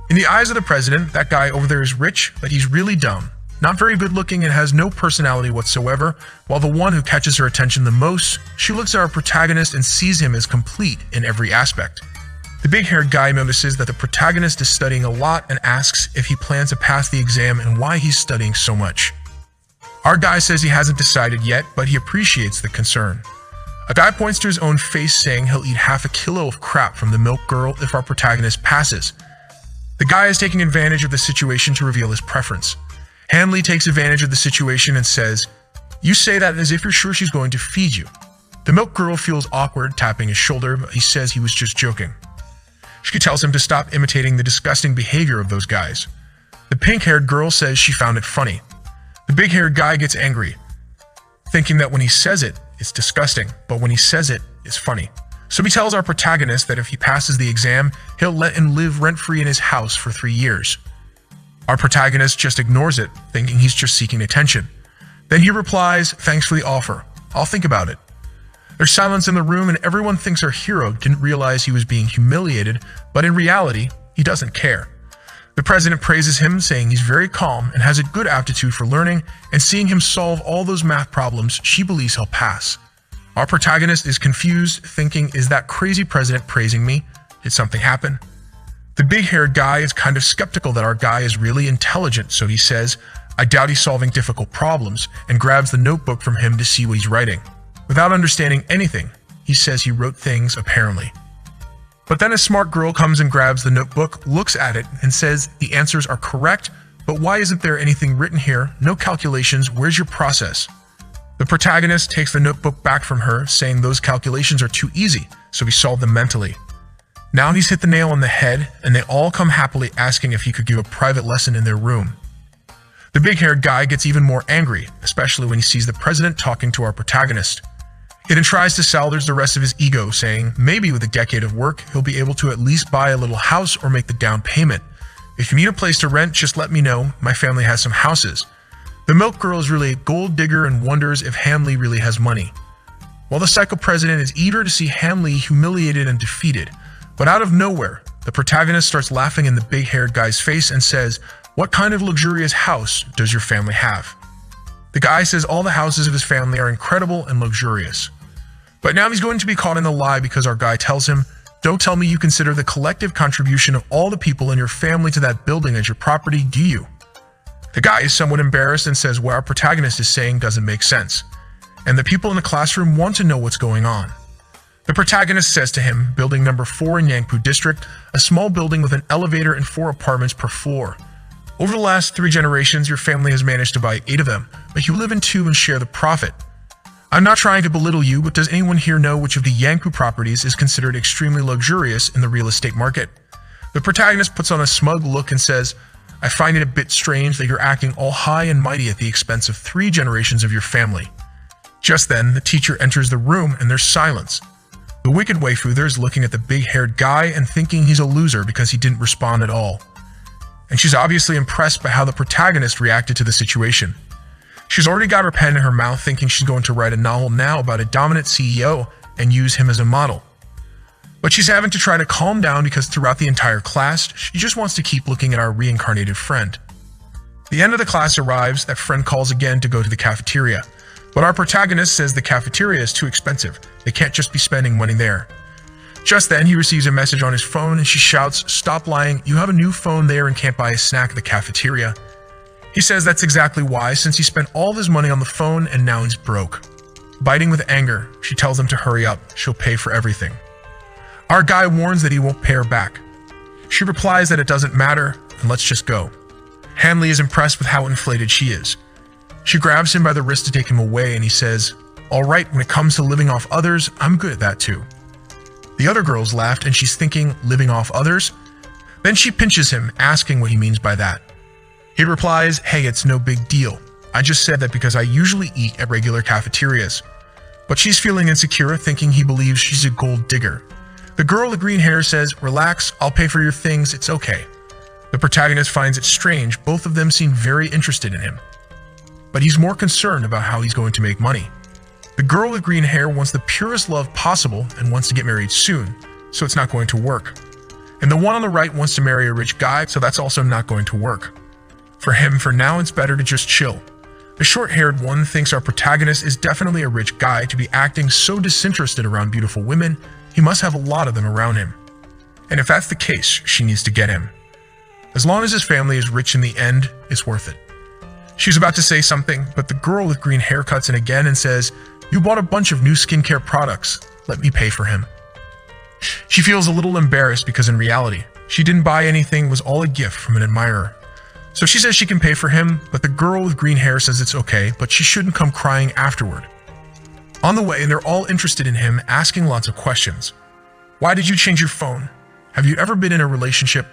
In the eyes of the president, that guy over there is rich, but he's really dumb. Not very good looking and has no personality whatsoever, while the one who catches her attention the most, she looks at our protagonist and sees him as complete in every aspect. The big-haired guy notices that the protagonist is studying a lot and asks if he plans to pass the exam and why he's studying so much. Our guy says he hasn't decided yet, but he appreciates the concern. A guy points to his own face saying he'll eat half a kilo of crap from the milk girl if our protagonist passes. The guy is taking advantage of the situation to reveal his preference. Han Lee takes advantage of the situation and says, "You say that as if you're sure she's going to feed you." The milk girl feels awkward, tapping his shoulder, but he says he was just joking. She tells him to stop imitating the disgusting behavior of those guys. The pink-haired girl says she found it funny. The big-haired guy gets angry, thinking that when he says it, it's disgusting, but when he says it, it's funny. So he tells our protagonist that if he passes the exam, he'll let him live rent-free in his house for 3 years. Our protagonist just ignores it, thinking he's just seeking attention. Then he replies, "Thanks for the offer. I'll think about it." There's silence in the room and everyone thinks our hero didn't realize he was being humiliated, but in reality, he doesn't care. The president praises him, saying he's very calm and has a good aptitude for learning, and seeing him solve all those math problems, she believes he'll pass. Our protagonist is confused, thinking, is that crazy president praising me? Did something happen? The big-haired guy is kind of skeptical that our guy is really intelligent, so he says, "I doubt he's solving difficult problems," and grabs the notebook from him to see what he's writing. Without understanding anything, he says he wrote things apparently. But then a smart girl comes and grabs the notebook, looks at it, and says the answers are correct, but why isn't there anything written here? No calculations, where's your process? The protagonist takes the notebook back from her, saying those calculations are too easy, so he solved them mentally. Now he's hit the nail on the head, and they all come happily asking if he could give a private lesson in their room. The big-haired guy gets even more angry, especially when he sees the president talking to our protagonist. He then tries to salvage the rest of his ego, saying maybe with a decade of work, he'll be able to at least buy a little house or make the down payment. If you need a place to rent, just let me know. My family has some houses. The milk girl is really a gold digger and wonders if Hanley really has money. While the psycho president is eager to see Hanley humiliated and defeated, but out of nowhere, the protagonist starts laughing in the big-haired guy's face and says, "What kind of luxurious house does your family have?" The guy says all the houses of his family are incredible and luxurious. But now he's going to be caught in the lie because our guy tells him, "Don't tell me you consider the collective contribution of all the people in your family to that building as your property, do you?" The guy is somewhat embarrassed and says what our protagonist is saying doesn't make sense. And the people in the classroom want to know what's going on. The protagonist says to him, "Building number 4 in Yangpu District, a small building with an elevator and 4 apartments per floor. Over the last 3 generations, your family has managed to buy 8 of them, but you live in 2 and share the profit. I'm not trying to belittle you, but does anyone here know which of the Yangpu properties is considered extremely luxurious in the real estate market?" The protagonist puts on a smug look and says, "I find it a bit strange that you're acting all high and mighty at the expense of 3 generations of your family." Just then, the teacher enters the room and there's silence. The wicked waifu there is looking at the big-haired guy and thinking he's a loser because he didn't respond at all. And she's obviously impressed by how the protagonist reacted to the situation. She's already got her pen in her mouth thinking she's going to write a novel now about a dominant CEO and use him as a model. But she's having to try to calm down because throughout the entire class, she just wants to keep looking at our reincarnated friend. The end of the class arrives, that friend calls again to go to the cafeteria. But our protagonist says the cafeteria is too expensive. They can't just be spending money there. Just then, he receives a message on his phone and she shouts, "Stop lying, you have a new phone there and can't buy a snack at the cafeteria." He says that's exactly why, since he spent all of his money on the phone and now he's broke. Biting with anger, she tells him to hurry up, she'll pay for everything. Our guy warns that he won't pay her back. She replies that it doesn't matter and let's just go. Hanley is impressed with how inflated she is. She grabs him by the wrist to take him away and he says, "All right, when it comes to living off others, I'm good at that too." The other girls laughed and she's thinking, living off others? Then she pinches him, asking what he means by that. He replies, "Hey, it's no big deal. I just said that because I usually eat at regular cafeterias." But she's feeling insecure, thinking he believes she's a gold digger. The girl with green hair says, "Relax, I'll pay for your things, it's okay." The protagonist finds it strange, both of them seem very interested in him. But he's more concerned about how he's going to make money. The girl with green hair wants the purest love possible and wants to get married soon, so it's not going to work. And the one on the right wants to marry a rich guy, so that's also not going to work. For him, for now, it's better to just chill. The short-haired one thinks our protagonist is definitely a rich guy to be acting so disinterested around beautiful women. He must have a lot of them around him. And if that's the case, she needs to get him. As long as his family is rich in the end, it's worth it. She's about to say something, but the girl with green hair cuts in again and says, "You bought a bunch of new skincare products. Let me pay for him." She feels a little embarrassed because in reality, she didn't buy anything, it was all a gift from an admirer. So she says she can pay for him, but the girl with green hair says it's okay, but she shouldn't come crying afterward. On the way, they're all interested in him, asking lots of questions. Why did you change your phone? Have you ever been in a relationship?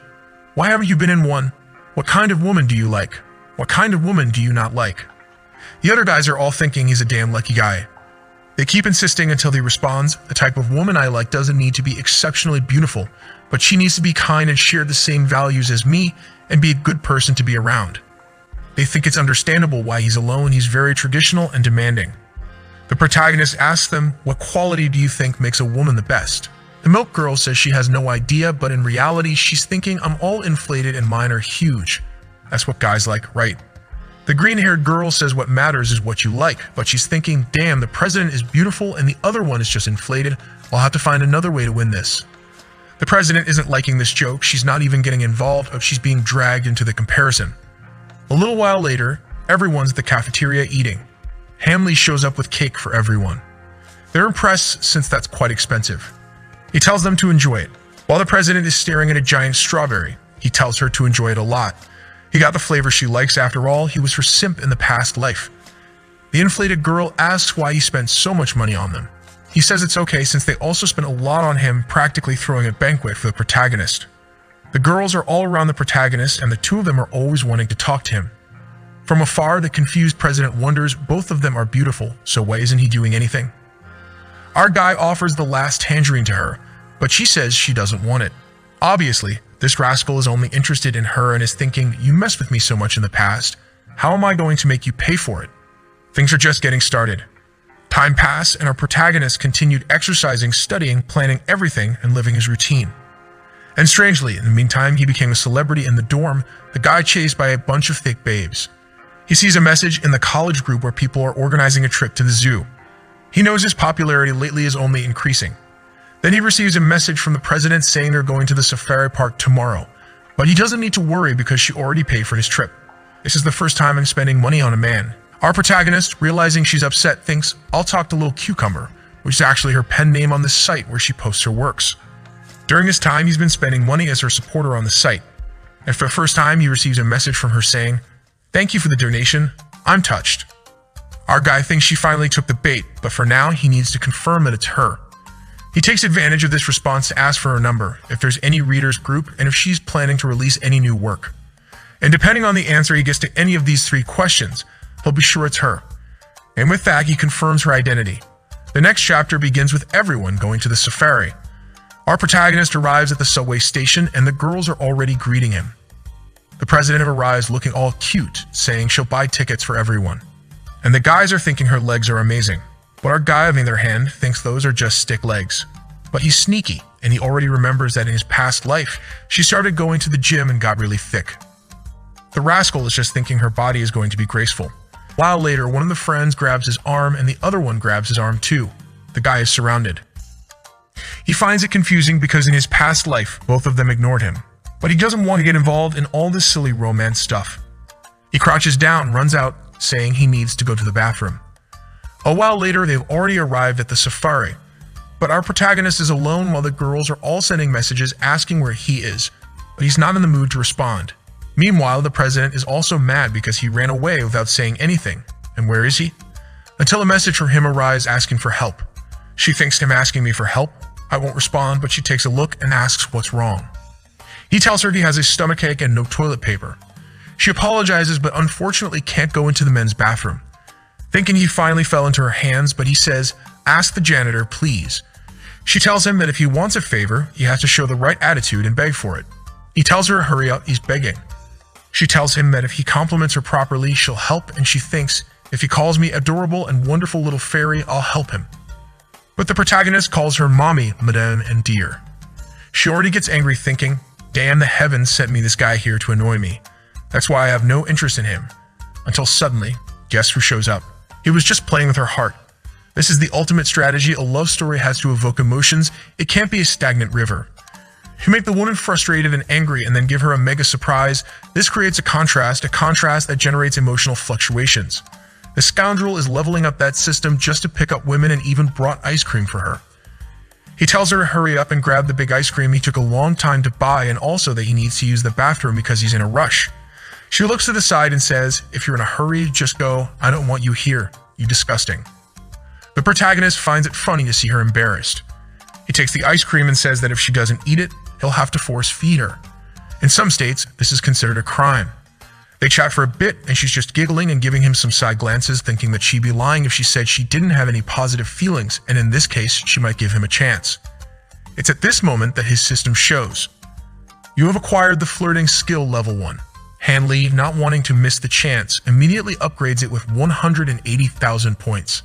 Why haven't you been in one? What kind of woman do you like? What kind of woman do you not like? The other guys are all thinking he's a damn lucky guy. They keep insisting until he responds, "The type of woman I like doesn't need to be exceptionally beautiful, but she needs to be kind and share the same values as me and be a good person to be around." They think it's understandable why he's alone. He's very traditional and demanding. The protagonist asks them, "What quality do you think makes a woman the best?" The milk girl says she has no idea, but in reality, she's thinking, "I'm all inflated and mine are huge." That's what guys like, right? The green-haired girl says what matters is what you like, but she's thinking, "Damn, the president is beautiful and the other one is just inflated. I'll have to find another way to win this." The president isn't liking this joke. She's not even getting involved, but she's being dragged into the comparison. A little while later, everyone's at the cafeteria eating. Hamley shows up with cake for everyone. They're impressed since that's quite expensive. He tells them to enjoy it. While the president is staring at a giant strawberry, he tells her to enjoy it a lot. He got the flavor she likes after all. He was her simp in the past life. The inflated girl asks why he spent so much money on them. He says it's okay since they also spent a lot on him, practically throwing a banquet for the protagonist. The girls are all around the protagonist and the two of them are always wanting to talk to him. From afar, the confused president wonders both of them are beautiful, so why isn't he doing anything? Our guy offers the last tangerine to her, but she says she doesn't want it. Obviously, this rascal is only interested in her and is thinking, "You messed with me so much in the past. How am I going to make you pay for it?" Things are just getting started. Time passed and our protagonist continued exercising, studying, planning everything, and living his routine. And strangely, in the meantime, he became a celebrity in the dorm, the guy chased by a bunch of thick babes. He sees a message in the college group where people are organizing a trip to the zoo. He knows his popularity lately is only increasing. Then he receives a message from the president saying they're going to the safari park tomorrow, but he doesn't need to worry because she already paid for his trip. This is the first time I'm spending money on a man. Our protagonist, realizing she's upset, thinks, "I'll talk to Little Cucumber," which is actually her pen name on the site where she posts her works. During this time, he's been spending money as her supporter on the site, and for the first time, he receives a message from her saying, "Thank you for the donation. I'm touched." Our guy thinks she finally took the bait, but for now, he needs to confirm that it's her. He takes advantage of this response to ask for her number, if there's any readers group, and if she's planning to release any new work. And depending on the answer he gets to any of these three questions, he'll be sure it's her. And with that, he confirms her identity. The next chapter begins with everyone going to the safari. Our protagonist arrives at the subway station, and the girls are already greeting him. The president arrives looking all cute, saying she'll buy tickets for everyone. And the guys are thinking her legs are amazing. But our guy, on the other hand, thinks those are just stick legs. But he's sneaky, and he already remembers that in his past life, she started going to the gym and got really thick. The rascal is just thinking her body is going to be graceful. A while later, one of the friends grabs his arm, and the other one grabs his arm too. The guy is surrounded. He finds it confusing because in his past life, both of them ignored him. But he doesn't want to get involved in all this silly romance stuff. He crouches down, runs out, saying he needs to go to the bathroom. A while later, they've already arrived at the safari, but our protagonist is alone while the girls are all sending messages asking where he is, but he's not in the mood to respond. Meanwhile, the president is also mad because he ran away without saying anything. And where is he? Until a message from him arrives asking for help. She thinks him asking me for help. I won't respond, but she takes a look and asks what's wrong. He tells her he has a stomachache and no toilet paper. She apologizes, but unfortunately can't go into the men's bathroom. Thinking he finally fell into her hands, but he says, "Ask the janitor, please." She tells him that if he wants a favor, he has to show the right attitude and beg for it. He tells her to hurry up, he's begging. She tells him that if he compliments her properly, she'll help, and she thinks, if he calls me adorable and wonderful little fairy, I'll help him. But the protagonist calls her mommy, madame, and dear. She already gets angry thinking, damn, the heavens sent me this guy here to annoy me. That's why I have no interest in him. Until suddenly, guess who shows up? He was just playing with her heart. This is the ultimate strategy a love story has to evoke emotions. It can't be a stagnant river. You make the woman frustrated and angry and then give her a mega surprise. This creates a contrast that generates emotional fluctuations. The scoundrel is leveling up that system just to pick up women and even brought ice cream for her. He tells her to hurry up and grab the big ice cream he took a long time to buy, and also that he needs to use the bathroom because he's in a rush. She looks to the side and says, if you're in a hurry, just go. I don't want you here. You disgusting. The protagonist finds it funny to see her embarrassed. He takes the ice cream and says that if she doesn't eat it, he'll have to force feed her. In some states, this is considered a crime. They chat for a bit, and she's just giggling and giving him some side glances, thinking that she'd be lying if she said she didn't have any positive feelings, and in this case, she might give him a chance. It's at this moment that his system shows. You have acquired the flirting skill level 1. Hanley, not wanting to miss the chance, immediately upgrades it with 180,000 points.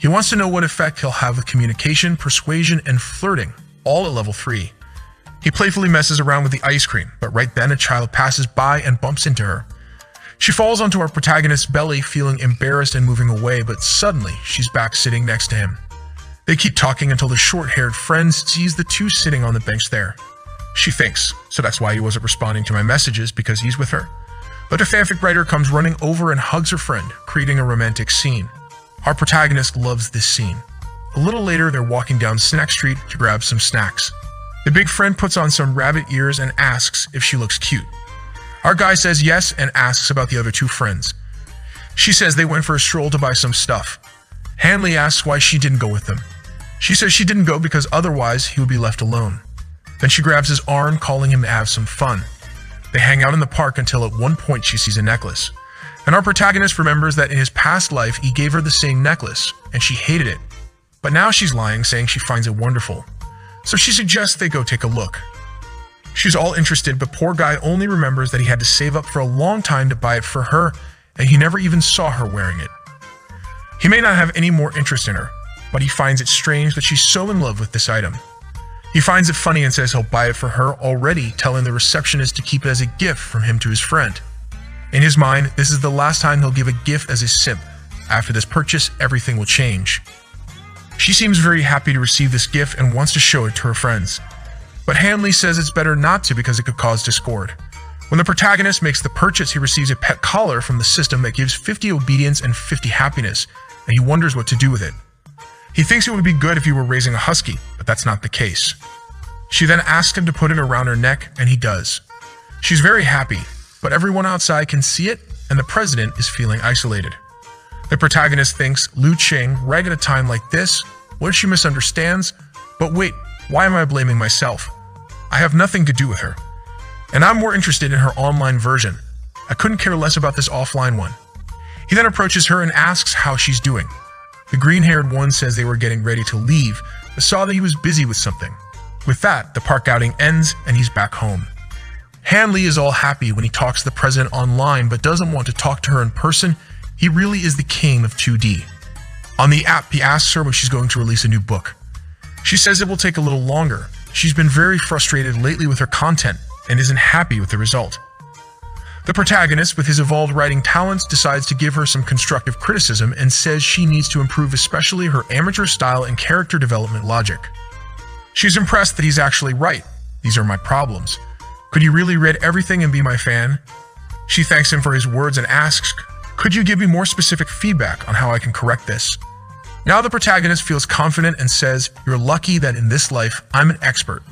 He wants to know what effect he'll have with communication, persuasion, and flirting, all at level 3. He playfully messes around with the ice cream, but right then a child passes by and bumps into her. She falls onto our protagonist's belly, feeling embarrassed and moving away, but suddenly she's back sitting next to him. They keep talking until the short-haired friend sees the two sitting on the bench there. She thinks, so that's why he wasn't responding to my messages, because he's with her. But a fanfic writer comes running over and hugs her friend, creating a romantic scene. Our protagonist loves this scene. A little later, they're walking down Snack Street to grab some snacks. The big friend puts on some rabbit ears and asks if she looks cute. Our guy says yes and asks about the other two friends. She says they went for a stroll to buy some stuff. Hanley asks why she didn't go with them. She says she didn't go because otherwise he would be left alone. Then she grabs his arm, calling him to have some fun. They hang out in the park until at one point she sees a necklace. And our protagonist remembers that in his past life he gave her the same necklace, and she hated it. But now she's lying, saying she finds it wonderful. So she suggests they go take a look. She's all interested, but poor guy only remembers that he had to save up for a long time to buy it for her, and he never even saw her wearing it. He may not have any more interest in her, but he finds it strange that she's so in love with this item. He finds it funny and says he'll buy it for her, already telling the receptionist to keep it as a gift from him to his friend. In his mind, this is the last time he'll give a gift as a simp. After this purchase, everything will change. She seems very happy to receive this gift and wants to show it to her friends. But Hanley says it's better not to because it could cause discord. When the protagonist makes the purchase, he receives a pet collar from the system that gives 50 obedience and 50 happiness, and he wonders what to do with it. He thinks it would be good if he were raising a husky, but that's not the case. She then asks him to put it around her neck, and he does. She's very happy, but everyone outside can see it, and the president is feeling isolated. The protagonist thinks, Lu Ching, right at a time like this, what if she misunderstands? But wait, why am I blaming myself? I have nothing to do with her. And I'm more interested in her online version. I couldn't care less about this offline one. He then approaches her and asks how she's doing. The green-haired one says they were getting ready to leave, but saw that he was busy with something. With that, the park outing ends and he's back home. Hanley is all happy when he talks to the president online, but doesn't want to talk to her in person. He really is the king of 2D. On the app, he asks her when she's going to release a new book. She says it will take a little longer. She's been very frustrated lately with her content and isn't happy with the result. The protagonist, with his evolved writing talents, decides to give her some constructive criticism and says she needs to improve especially her amateur style and character development logic. She's impressed that he's actually right. These are my problems. Could you really read everything and be my fan? She thanks him for his words and asks, could you give me more specific feedback on how I can correct this? Now the protagonist feels confident and says, you're lucky that in this life, I'm an expert.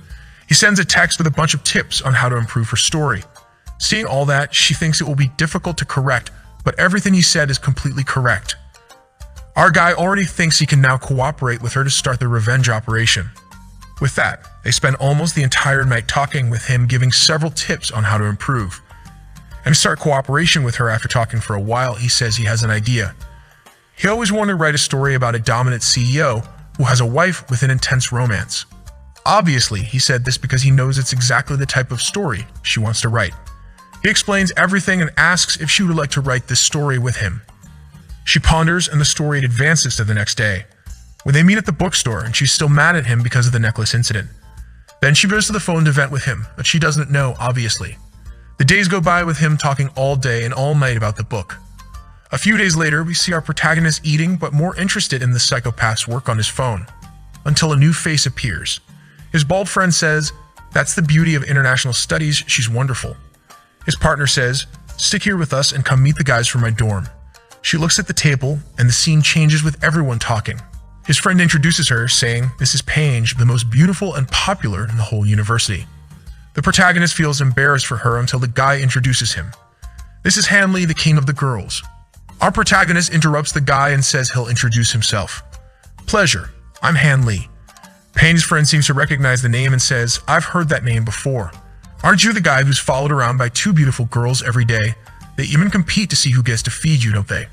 He sends a text with a bunch of tips on how to improve her story. Seeing all that, she thinks it will be difficult to correct, but everything he said is completely correct. Our guy already thinks he can now cooperate with her to start the revenge operation. With that, they spend almost the entire night talking with him, giving several tips on how to improve. And start cooperation with her after talking for a while, he says he has an idea. He always wanted to write a story about a dominant CEO who has a wife with an intense romance. Obviously, he said this because he knows it's exactly the type of story she wants to write. He explains everything and asks if she would like to write this story with him. She ponders and the story advances to the next day, when they meet at the bookstore and she's still mad at him because of the necklace incident. Then she goes to the phone to vent with him, but she doesn't know, obviously. The days go by with him talking all day and all night about the book. A few days later, we see our protagonist eating but more interested in the psychopath's work on his phone, until a new face appears. His bald friend says, that's the beauty of international studies, she's wonderful. His partner says, stick here with us and come meet the guys from my dorm. She looks at the table and the scene changes with everyone talking. His friend introduces her, saying, this is Paige, the most beautiful and popular in the whole university. The protagonist feels embarrassed for her until the guy introduces him. This is Hanley, the king of the girls. Our protagonist interrupts the guy and says he'll introduce himself. Pleasure, I'm Hanley. Paige's friend seems to recognize the name and says, I've heard that name before. Aren't you the guy who's followed around by two beautiful girls every day? They even compete to see who gets to feed you, don't they?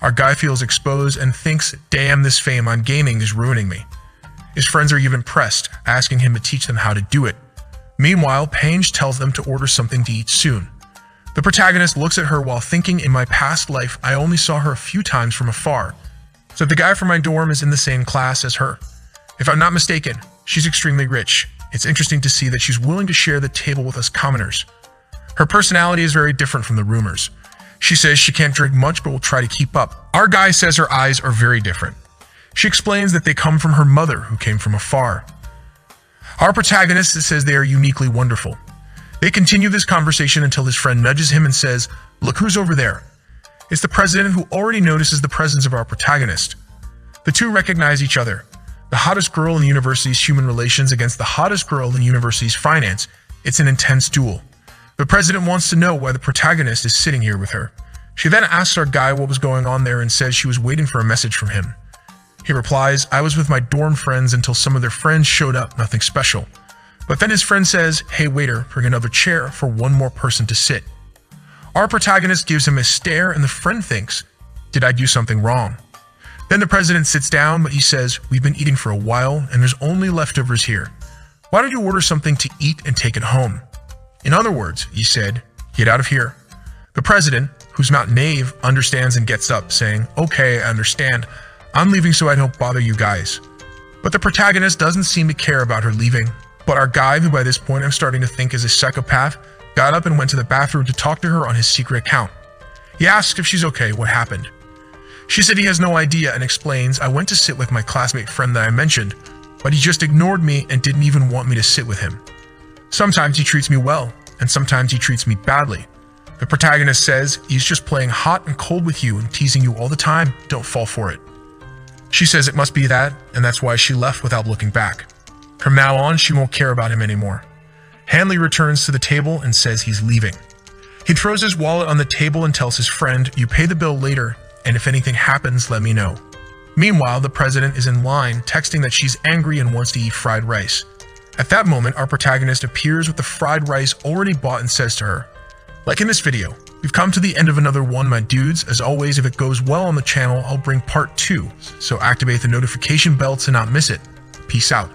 Our guy feels exposed and thinks, damn, this fame I'm gaining is ruining me. His friends are even pressed, asking him to teach them how to do it. Meanwhile, Paige tells them to order something to eat soon. The protagonist looks at her while thinking, in my past life, I only saw her a few times from afar. So the guy from my dorm is in the same class as her. If I'm not mistaken, she's extremely rich. It's interesting to see that she's willing to share the table with us commoners. Her personality is very different from the rumors. She says she can't drink much but will try to keep up. Our guy says her eyes are very different. She explains that they come from her mother, who came from afar. Our protagonist says they are uniquely wonderful. They continue this conversation until his friend nudges him and says, look who's over there. It's the president, who already notices the presence of our protagonist. The two recognize each other. The hottest girl in the university's human relations against the hottest girl in the university's finance. It's an intense duel. The president wants to know why the protagonist is sitting here with her. She then asks our guy what was going on there and says she was waiting for a message from him. He replies, I was with my dorm friends until some of their friends showed up, nothing special. But then his friend says, hey waiter, bring another chair for one more person to sit. Our protagonist gives him a stare and the friend thinks, did I do something wrong? Then the president sits down, but he says, we've been eating for a while and there's only leftovers here. Why don't you order something to eat and take it home? In other words, he said, get out of here. The president, who's not naive, understands and gets up, saying, okay, I understand. I'm leaving so I don't bother you guys. But the protagonist doesn't seem to care about her leaving. But our guy, who by this point I'm starting to think is a psychopath, got up and went to the bathroom to talk to her on his secret account. He asks if she's okay, what happened. She said he has no idea and explains, I went to sit with my classmate friend that I mentioned, but he just ignored me and didn't even want me to sit with him. Sometimes he treats me well, and sometimes he treats me badly. The protagonist says, he's just playing hot and cold with you and teasing you all the time, don't fall for it. She says it must be that, and that's why she left without looking back. From now on, she won't care about him anymore. Hanley returns to the table and says he's leaving. He throws his wallet on the table and tells his friend, you pay the bill later, and if anything happens, let me know. Meanwhile, the president is in line, texting that she's angry and wants to eat fried rice. At that moment, our protagonist appears with the fried rice already bought and says to her, like in this video, we've come to the end of another one, my dudes. As always, if it goes well on the channel, I'll bring part 2, so activate the notification bell to not miss it. Peace out.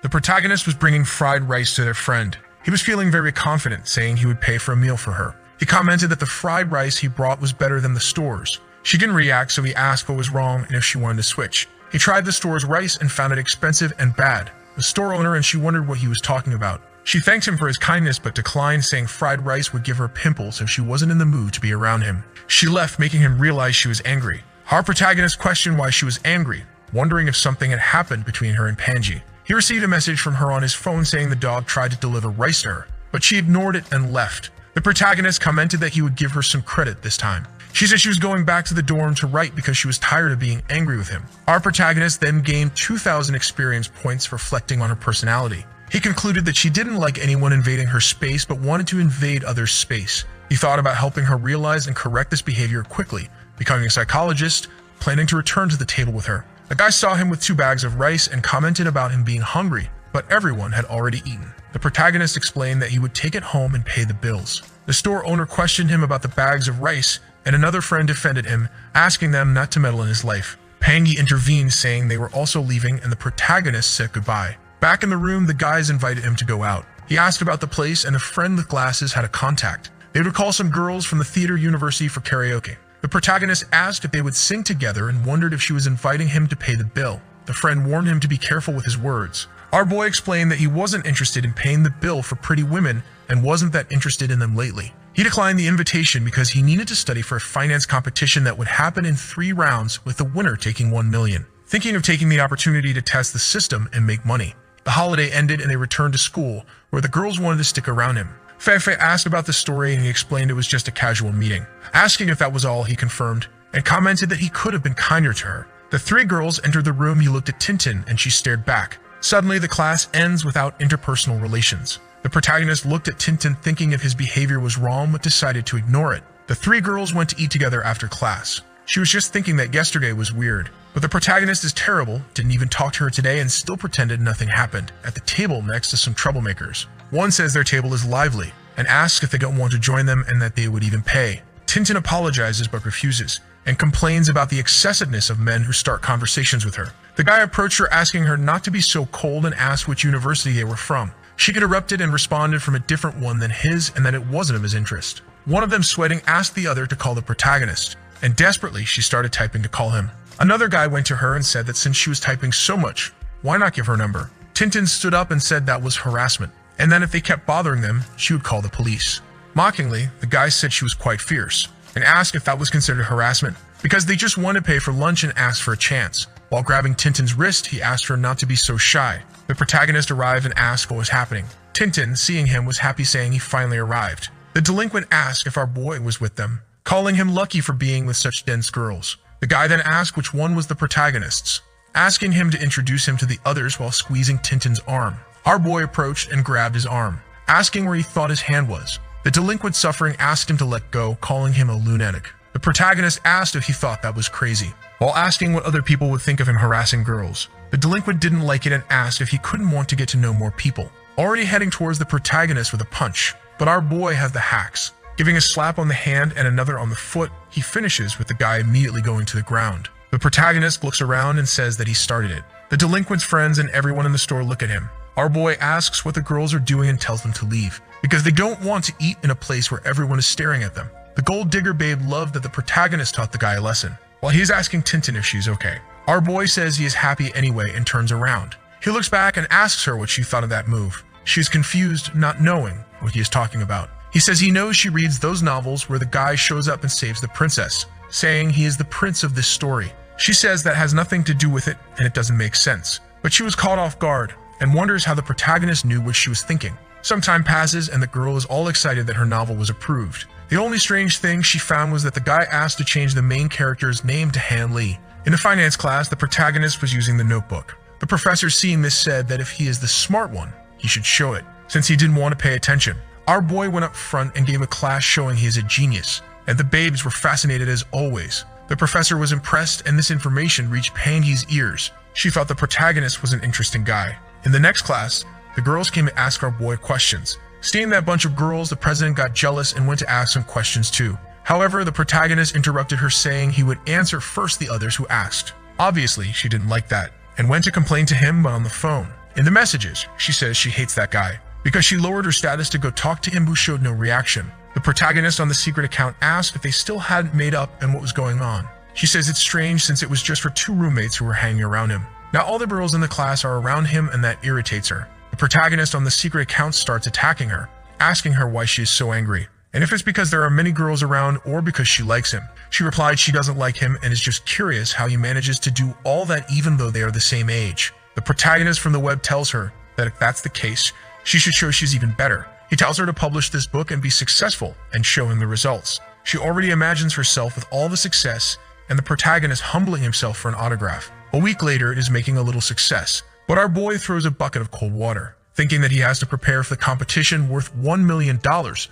The protagonist was bringing fried rice to their friend. He was feeling very confident, saying he would pay for a meal for her. He commented that the fried rice he brought was better than the store's. She didn't react, so he asked what was wrong and if she wanted to switch. He tried the store's rice and found it expensive and bad. The store owner and she wondered what he was talking about. She thanked him for his kindness but declined, saying fried rice would give her pimples if she wasn't in the mood to be around him. She left, making him realize she was angry. Our protagonist questioned why she was angry, wondering if something had happened between her and Panji. He received a message from her on his phone saying the dog tried to deliver rice to her, but she ignored it and left. The protagonist commented that he would give her some credit this time. She said she was going back to the dorm to write because she was tired of being angry with him. Our protagonist then gained 2,000 experience points reflecting on her personality. He concluded that she didn't like anyone invading her space but wanted to invade others' space. He thought about helping her realize and correct this behavior quickly, becoming a psychologist, planning to return to the table with her. The guy saw him with 2 bags of rice and commented about him being hungry, but everyone had already eaten. The protagonist explained that he would take it home and pay the bills. The store owner questioned him about the bags of rice, and another friend defended him, asking them not to meddle in his life. Pangi intervened, saying they were also leaving, and the protagonist said goodbye. Back in the room, the guys invited him to go out. He asked about the place, and a friend with glasses had a contact. They would call some girls from the theater university for karaoke. The protagonist asked if they would sing together and wondered if she was inviting him to pay the bill. The friend warned him to be careful with his words. Our boy explained that he wasn't interested in paying the bill for pretty women and wasn't that interested in them lately. He declined the invitation because he needed to study for a finance competition that would happen in 3 rounds, with the winner taking $1 million. Thinking of taking the opportunity to test the system and make money. The holiday ended and they returned to school, where the girls wanted to stick around him. Feifei asked about the story and he explained it was just a casual meeting. Asking if that was all, he confirmed, and commented that he could have been kinder to her. The 3 girls entered the room. He looked at Tintin and she stared back. Suddenly, the class ends without interpersonal relations. The protagonist looked at Tintin thinking if his behavior was wrong but decided to ignore it. The 3 girls went to eat together after class. She was just thinking that yesterday was weird. But the protagonist is terrible, didn't even talk to her today and still pretended nothing happened. At the table next to some troublemakers. One says their table is lively. and asks if they don't want to join them and that they would even pay. Tintin apologizes but refuses, and complains about the excessiveness of men who start conversations with her. The guy approached her asking her not to be so cold and asked which university they were from. She interrupted and responded from a different one than his and that it wasn't of his interest. One of them, sweating, asked the other to call the protagonist, and desperately she started typing to call him. Another guy went to her and said that since she was typing so much, why not give her number? Tintin stood up and said that was harassment, and that if they kept bothering them, she would call the police. Mockingly, the guy said she was quite fierce, and asked if that was considered harassment, because they just wanted to pay for lunch and asked for a chance. While grabbing Tintin's wrist, he asked her not to be so shy. The protagonist arrived and asked what was happening. Tintin, seeing him, was happy, saying he finally arrived. The delinquent asked if our boy was with them, calling him lucky for being with such dense girls. The guy then asked which one was the protagonist's, asking him to introduce him to the others while squeezing Tintin's arm. Our boy approached and grabbed his arm, asking where he thought his hand was. The delinquent, suffering, asked him to let go, calling him a lunatic. The protagonist asked if he thought that was crazy, while asking what other people would think of him harassing girls. The delinquent didn't like it and asked if he couldn't want to get to know more people, already heading towards the protagonist with a punch. But our boy has the hacks. Giving a slap on the hand and another on the foot, he finishes with the guy immediately going to the ground. The protagonist looks around and says that he started it. The delinquent's friends and everyone in the store look at him. Our boy asks what the girls are doing and tells them to leave, because they don't want to eat in a place where everyone is staring at them. The gold digger babe loved that the protagonist taught the guy a lesson, while he's asking Tintin if she's okay. Our boy says he is happy anyway and turns around. He looks back and asks her what she thought of that move. She is confused, not knowing what he is talking about. He says he knows she reads those novels where the guy shows up and saves the princess, saying he is the prince of this story. She says that has nothing to do with it and it doesn't make sense. But she was caught off guard and wonders how the protagonist knew what she was thinking. Some time passes and the girl is all excited that her novel was approved. The only strange thing she found was that the guy asked to change the main character's name to Han Lee. In the finance class, the protagonist was using the notebook. The professor, seeing this, said that if he is the smart one, he should show it, since he didn't want to pay attention. Our boy went up front and gave a class showing he is a genius, and the babes were fascinated as always. The professor was impressed and this information reached Pangy's ears. She thought the protagonist was an interesting guy. In the next class, the girls came to ask our boy questions. Seeing that bunch of girls, the president got jealous and went to ask some questions too. However, the protagonist interrupted her, saying he would answer first the others who asked. Obviously, she didn't like that, and went to complain to him, but on the phone. In the messages, she says she hates that guy, because she lowered her status to go talk to him, who showed no reaction. The protagonist on the secret account asked if they still hadn't made up and what was going on. She says it's strange since it was just for 2 roommates who were hanging around him. Now all the girls in the class are around him and that irritates her. The protagonist on the secret account starts attacking her, asking her why she is so angry, and if it's because there are many girls around or because she likes him. She replied she doesn't like him and is just curious how he manages to do all that even though they are the same age. The protagonist from the web tells her that if that's the case, she should show she's even better. He tells her to publish this book and be successful and show him the results. She already imagines herself with all the success and the protagonist humbling himself for an autograph. A week later, it is making a little success, but our boy throws a bucket of cold water, thinking that he has to prepare for the competition worth $1 million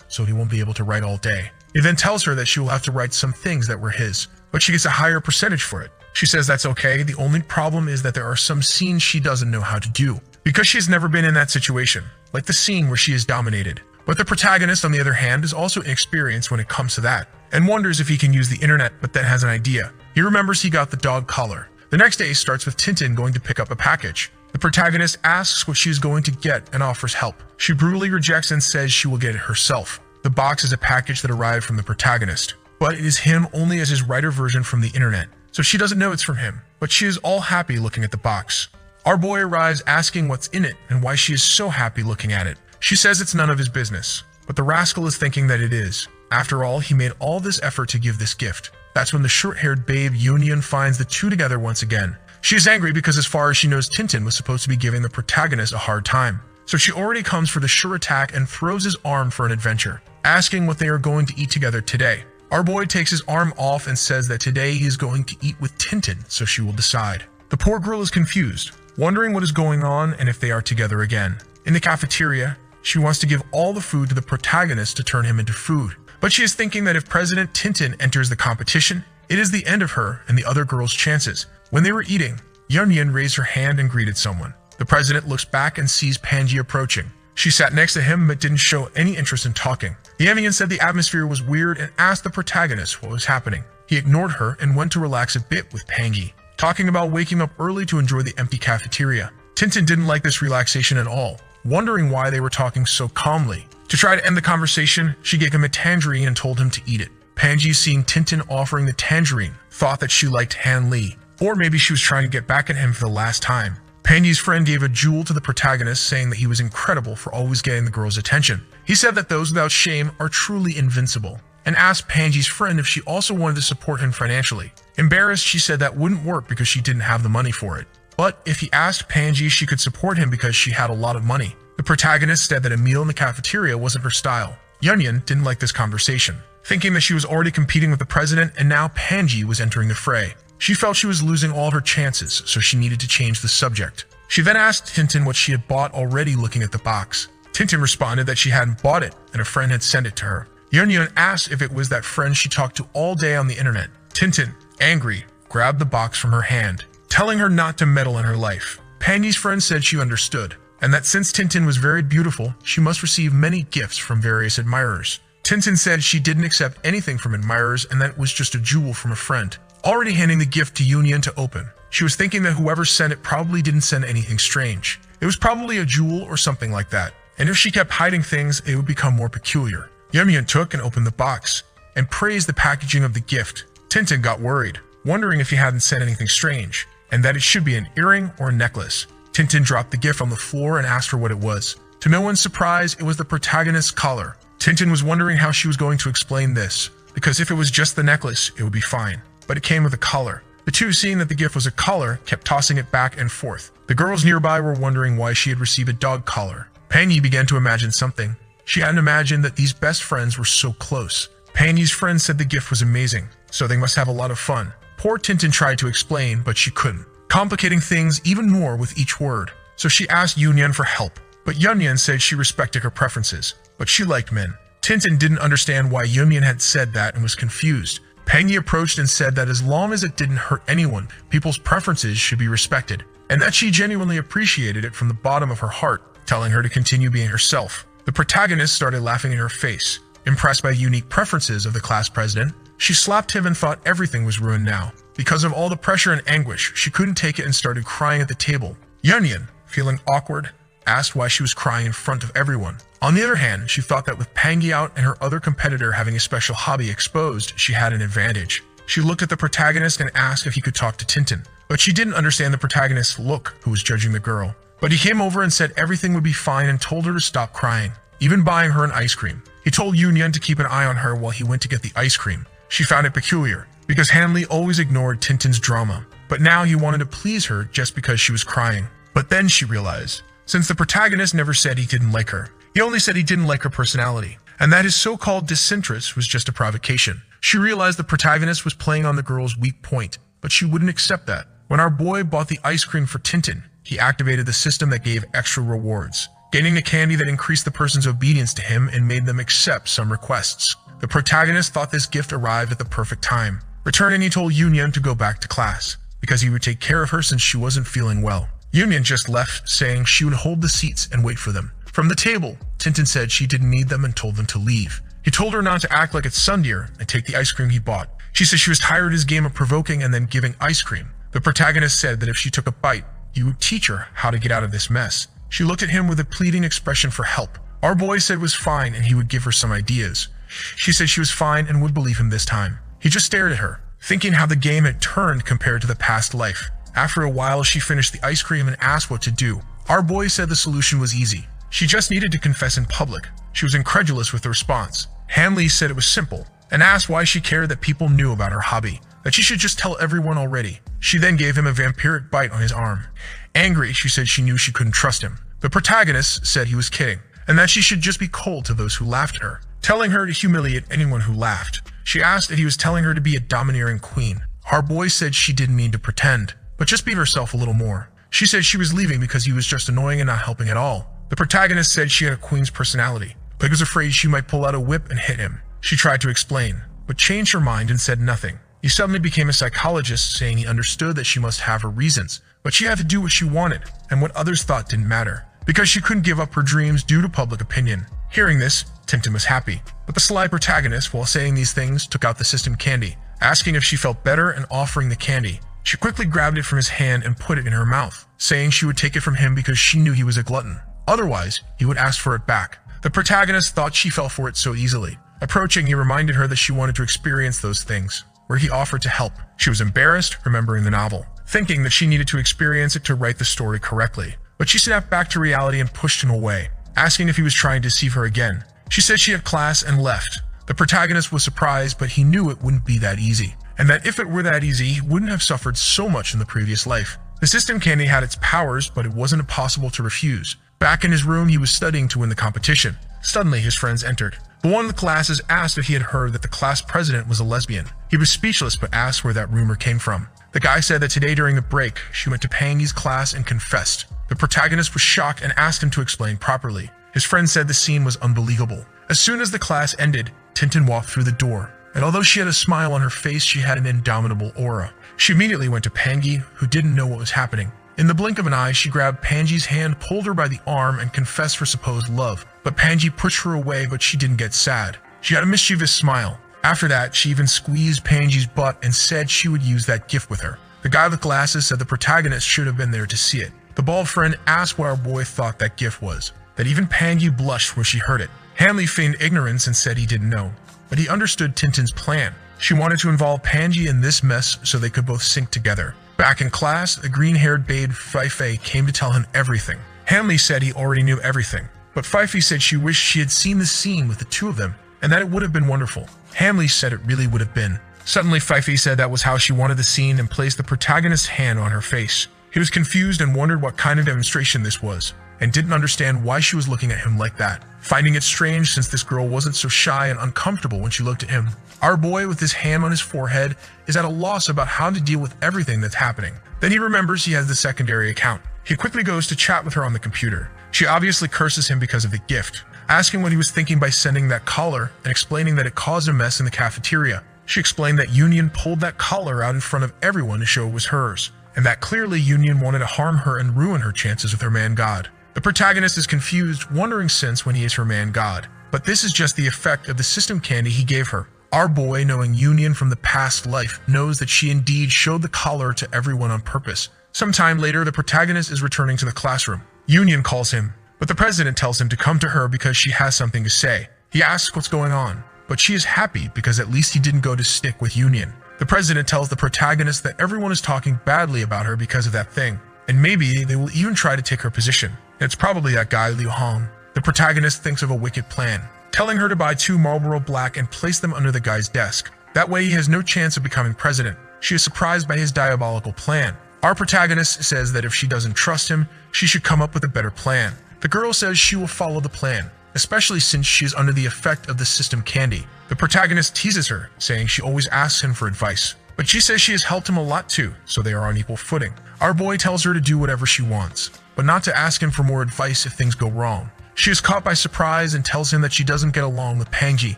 so he won't be able to write all day. He then tells her that she will have to write some things that were his, but she gets a higher percentage for it. She says that's okay, the only problem is that there are some scenes she doesn't know how to do, because she has never been in that situation, like the scene where she is dominated. But the protagonist, on the other hand, is also inexperienced when it comes to that, and wonders if he can use the internet, but then has an idea. He remembers he got the dog collar. The next day starts with Tintin going to pick up a package. The protagonist asks what she is going to get and offers help. She brutally rejects and says she will get it herself. The box is a package that arrived from the protagonist, but it is him only as his writer version from the internet, so she doesn't know it's from him, but she is all happy looking at the box. Our boy arrives asking what's in it and why she is so happy looking at it. She says it's none of his business, but the rascal is thinking that it is. After all, he made all this effort to give this gift. That's when the short-haired babe Union finds the two together once again. She is angry because as far as she knows, Tintin was supposed to be giving the protagonist a hard time. So she already comes for the sure attack and throws his arm for an adventure, asking what they are going to eat together today. Our boy takes his arm off and says that today he is going to eat with Tintin, so she will decide. The poor girl is confused, wondering what is going on and if they are together again. In the cafeteria, she wants to give all the food to the protagonist to turn him into food. But she is thinking that if President Tintin enters the competition, it is the end of her and the other girl's chances. When they were eating, Yun raised her hand and greeted someone. The president looks back and sees Panji approaching. She sat next to him but didn't show any interest in talking. Yemian said the atmosphere was weird and asked the protagonist what was happening. He ignored her and went to relax a bit with Pangi, talking about waking up early to enjoy the empty cafeteria. Tintin didn't like this relaxation at all, wondering why they were talking so calmly. To try to end the conversation, she gave him a tangerine and told him to eat it. Pangi, seeing Tintin offering the tangerine, thought that she liked Han Li, or maybe she was trying to get back at him for the last time. Pangi's friend gave a jewel to the protagonist, saying that he was incredible for always getting the girl's attention. He said that those without shame are truly invincible, and asked Pangi's friend if she also wanted to support him financially. Embarrassed, she said that wouldn't work because she didn't have the money for it. But if he asked Pangi, she could support him because she had a lot of money. The protagonist said that a meal in the cafeteria wasn't her style. Yunyun didn't like this conversation, thinking that she was already competing with the president and now Pangi was entering the fray. She felt she was losing all her chances, so she needed to change the subject. She then asked Tintin what she had bought already, looking at the box. Tintin responded that she hadn't bought it and a friend had sent it to her. Yunyun asked if it was that friend she talked to all day on the internet. Tintin, angry, grabbed the box from her hand, telling her not to meddle in her life. Pangi's friend said she understood, and that since Tintin was very beautiful, she must receive many gifts from various admirers. Tintin said she didn't accept anything from admirers and that it was just a jewel from a friend. Already handing the gift to Yunyun to open, she was thinking that whoever sent it probably didn't send anything strange. It was probably a jewel or something like that, and if she kept hiding things, it would become more peculiar. Yunyun took and opened the box, and praised the packaging of the gift. Tintin got worried, wondering if he hadn't sent anything strange, and that it should be an earring or a necklace. Tintin dropped the gift on the floor and asked her what it was. To no one's surprise, it was the protagonist's collar. Tintin was wondering how she was going to explain this, because if it was just the necklace, it would be fine. But it came with a collar. The two, seeing that the gift was a collar, kept tossing it back and forth. The girls nearby were wondering why she had received a dog collar. Pangi began to imagine something. She hadn't imagined that these best friends were so close. Pangi's friend said the gift was amazing, so they must have a lot of fun. Poor Tintin tried to explain, but she couldn't, complicating things even more with each word. So she asked Yunyun for help, but Yunyun said she respected her preferences, but she liked men. Tintin didn't understand why Yunyun had said that and was confused. Pangi approached and said that as long as it didn't hurt anyone, people's preferences should be respected, and that she genuinely appreciated it from the bottom of her heart, telling her to continue being herself. The protagonist started laughing in her face. Impressed by the unique preferences of the class president, she slapped him and thought everything was ruined now. Because of all the pressure and anguish, she couldn't take it and started crying at the table. Yunyun, feeling awkward, asked why she was crying in front of everyone. On the other hand, she thought that with Pangi out and her other competitor having a special hobby exposed, she had an advantage. She looked at the protagonist and asked if he could talk to Tintin, but she didn't understand the protagonist's look, who was judging the girl. But he came over and said everything would be fine and told her to stop crying, even buying her an ice cream. He told Yunyun to keep an eye on her while he went to get the ice cream. She found it peculiar, because Han Li always ignored Tintin's drama, but now he wanted to please her just because she was crying. But then she realized, since the protagonist never said he didn't like her, he only said he didn't like her personality, and that his so-called disinterest was just a provocation. She realized the protagonist was playing on the girl's weak point, but she wouldn't accept that. When our boy bought the ice cream for Tintin, he activated the system that gave extra rewards, gaining a candy that increased the person's obedience to him and made them accept some requests. The protagonist thought this gift arrived at the perfect time. Returning, he told Yunyun to go back to class, because he would take care of her since she wasn't feeling well. Yunyun just left, saying she would hold the seats and wait for them. From the table, Tintin said she didn't need them and told them to leave. He told her not to act like it's Sundeer and take the ice cream he bought. She said she was tired of his game of provoking and then giving ice cream. The protagonist said that if she took a bite, he would teach her how to get out of this mess. She looked at him with a pleading expression for help. Our boy said it was fine and he would give her some ideas. She said she was fine and would believe him this time. He just stared at her, thinking how the game had turned compared to the past life. After a while, she finished the ice cream and asked what to do. Our boy said the solution was easy. She just needed to confess in public. She was incredulous with the response. Han Li said it was simple, and asked why she cared that people knew about her hobby, that she should just tell everyone already. She then gave him a vampiric bite on his arm. Angry, she said she knew she couldn't trust him. The protagonist said he was kidding, and that she should just be cold to those who laughed at her, telling her to humiliate anyone who laughed. She asked if he was telling her to be a domineering queen. Our boy said she didn't mean to pretend, but just be herself a little more. She said she was leaving because he was just annoying and not helping at all. The protagonist said she had a queen's personality, but was afraid she might pull out a whip and hit him. She tried to explain, but changed her mind and said nothing. He suddenly became a psychologist, saying he understood that she must have her reasons, but she had to do what she wanted, and what others thought didn't matter, because she couldn't give up her dreams due to public opinion. Hearing this, Tintin was happy, but the sly protagonist, while saying these things, took out the system candy, asking if she felt better and offering the candy. She quickly grabbed it from his hand and put it in her mouth, saying she would take it from him because she knew he was a glutton. Otherwise, he would ask for it back. The protagonist thought she fell for it so easily. Approaching, he reminded her that she wanted to experience those things, where he offered to help. She was embarrassed, remembering the novel, thinking that she needed to experience it to write the story correctly. But she snapped back to reality and pushed him away, asking if he was trying to deceive her again. She said she had class and left. The protagonist was surprised, but he knew it wouldn't be that easy, and that if it were that easy, he wouldn't have suffered so much in the previous life. The system candy had its powers, but it wasn't impossible to refuse. Back in his room, he was studying to win the competition. Suddenly, his friends entered. The one in the classes asked if he had heard that the class president was a lesbian. He was speechless, but asked where that rumor came from. The guy said that today during the break, she went to Pangy's class and confessed. The protagonist was shocked and asked him to explain properly. His friend said the scene was unbelievable. As soon as the class ended, Tintin walked through the door, and although she had a smile on her face, she had an indomitable aura. She immediately went to Pangy, who didn't know what was happening. In the blink of an eye, she grabbed Pangy's hand, pulled her by the arm, and confessed her supposed love. But Pangy pushed her away, but she didn't get sad. She had a mischievous smile. After that, she even squeezed Pangy's butt and said she would use that gift with her. The guy with glasses said the protagonist should have been there to see it. The bald friend asked what our boy thought that gift was, that even Pangy blushed when she heard it. Hanley feigned ignorance and said he didn't know, but he understood Tintin's plan. She wanted to involve Pangy in this mess so they could both sink together. Back in class, the green-haired babe Fife came to tell him everything. Hanley said he already knew everything, but Fife said she wished she had seen the scene with the two of them, and that it would have been wonderful. Hanley said it really would have been. Suddenly, Fife said that was how she wanted the scene and placed the protagonist's hand on her face. He was confused and wondered what kind of demonstration this was, and didn't understand why she was looking at him like that, finding it strange since this girl wasn't so shy and uncomfortable when she looked at him. Our boy, with his hand on his forehead, is at a loss about how to deal with everything that's happening. Then he remembers he has the secondary account. He quickly goes to chat with her on the computer. She obviously curses him because of the gift, asking what he was thinking by sending that collar and explaining that it caused a mess in the cafeteria. She explained that Union pulled that collar out in front of everyone to show it was hers, and that clearly Union wanted to harm her and ruin her chances with her man god. The protagonist is confused, wondering since when he is her man god, but this is just the effect of the system candy he gave her. Our boy, knowing Union from the past life, knows that she indeed showed the collar to everyone on purpose. Sometime later, the protagonist is returning to the classroom. Union calls him, but the president tells him to come to her because she has something to say. He asks what's going on, but she is happy because at least he didn't go to stick with Union. The president tells the protagonist that everyone is talking badly about her because of that thing, and maybe they will even try to take her position. It's probably that guy Liu Hong. The protagonist thinks of a wicked plan, telling her to buy 2 Marlboro Black and place them under the guy's desk. That way he has no chance of becoming president. She is surprised by his diabolical plan. Our protagonist says that if she doesn't trust him, she should come up with a better plan. The girl says she will follow the plan, especially since she is under the effect of the system candy. The protagonist teases her, saying she always asks him for advice, but she says she has helped him a lot too, so they are on equal footing. Our boy tells her to do whatever she wants, but not to ask him for more advice if things go wrong. She is caught by surprise and tells him that she doesn't get along with Pangy,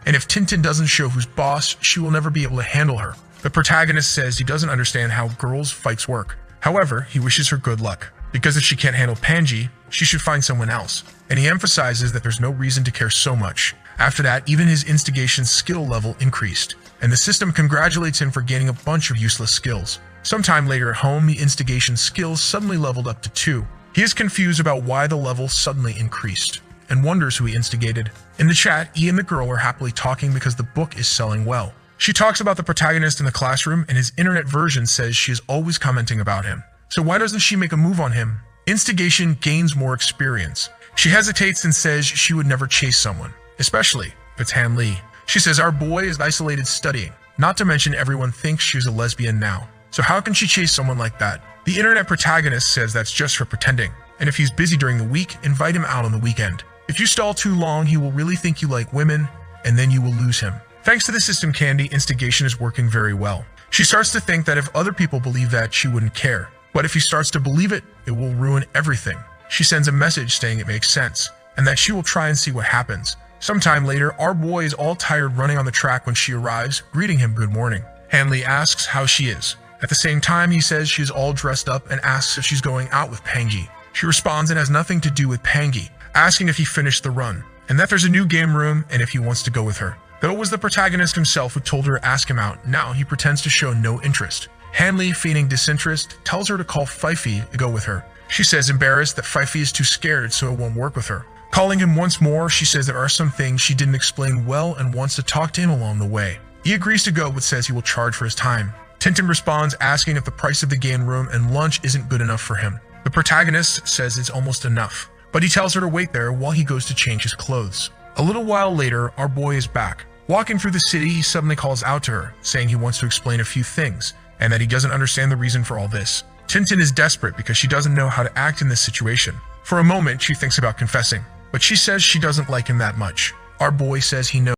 and if Tintin doesn't show who's boss, she will never be able to handle her. The protagonist says he doesn't understand how girls' fights work. However, he wishes her good luck, because if she can't handle Pangy, she should find someone else, and he emphasizes that there's no reason to care so much. After that, even his instigation skill level increased, and the system congratulates him for gaining a bunch of useless skills. Sometime later at home, the instigation skills suddenly leveled up to 2. He is confused about why the level suddenly increased, and wonders who he instigated. In the chat, E and the girl are happily talking because the book is selling well. She talks about the protagonist in the classroom, and his internet version says she is always commenting about him. So why doesn't she make a move on him? Instigation gains more experience. She hesitates and says she would never chase someone, especially if it's Han Lee. She says our boy is isolated studying, not to mention everyone thinks she's a lesbian now. So how can she chase someone like that? The internet protagonist says that's just for pretending, and if he's busy during the week, invite him out on the weekend. If you stall too long, he will really think you like women, and then you will lose him. Thanks to the system candy, instigation is working very well. She starts to think that if other people believe that, she wouldn't care. But if he starts to believe it, it will ruin everything. She sends a message saying it makes sense, and that she will try and see what happens. Sometime later, our boy is all tired running on the track when she arrives, greeting him good morning. Hanley asks how she is. At the same time, he says she is all dressed up and asks if she's going out with Pangy. She responds it has nothing to do with Pangi, asking if he finished the run, and that there's a new game room and if he wants to go with her. Though it was the protagonist himself who told her to ask him out, now he pretends to show no interest. Hanley, feigning disinterest, tells her to call Fifi to go with her. She says embarrassed that Fifi is too scared so it won't work with her. Calling him once more, she says there are some things she didn't explain well and wants to talk to him along the way. He agrees to go but says he will charge for his time. Tintin responds asking if the price of the game room and lunch isn't good enough for him. The protagonist says it's almost enough, but he tells her to wait there while he goes to change his clothes. A little while later, our boy is back. Walking through the city, he suddenly calls out to her, saying he wants to explain a few things, and that he doesn't understand the reason for all this. Tintin is desperate because she doesn't know how to act in this situation. For a moment, she thinks about confessing, but she says she doesn't like him that much. Our boy says he knows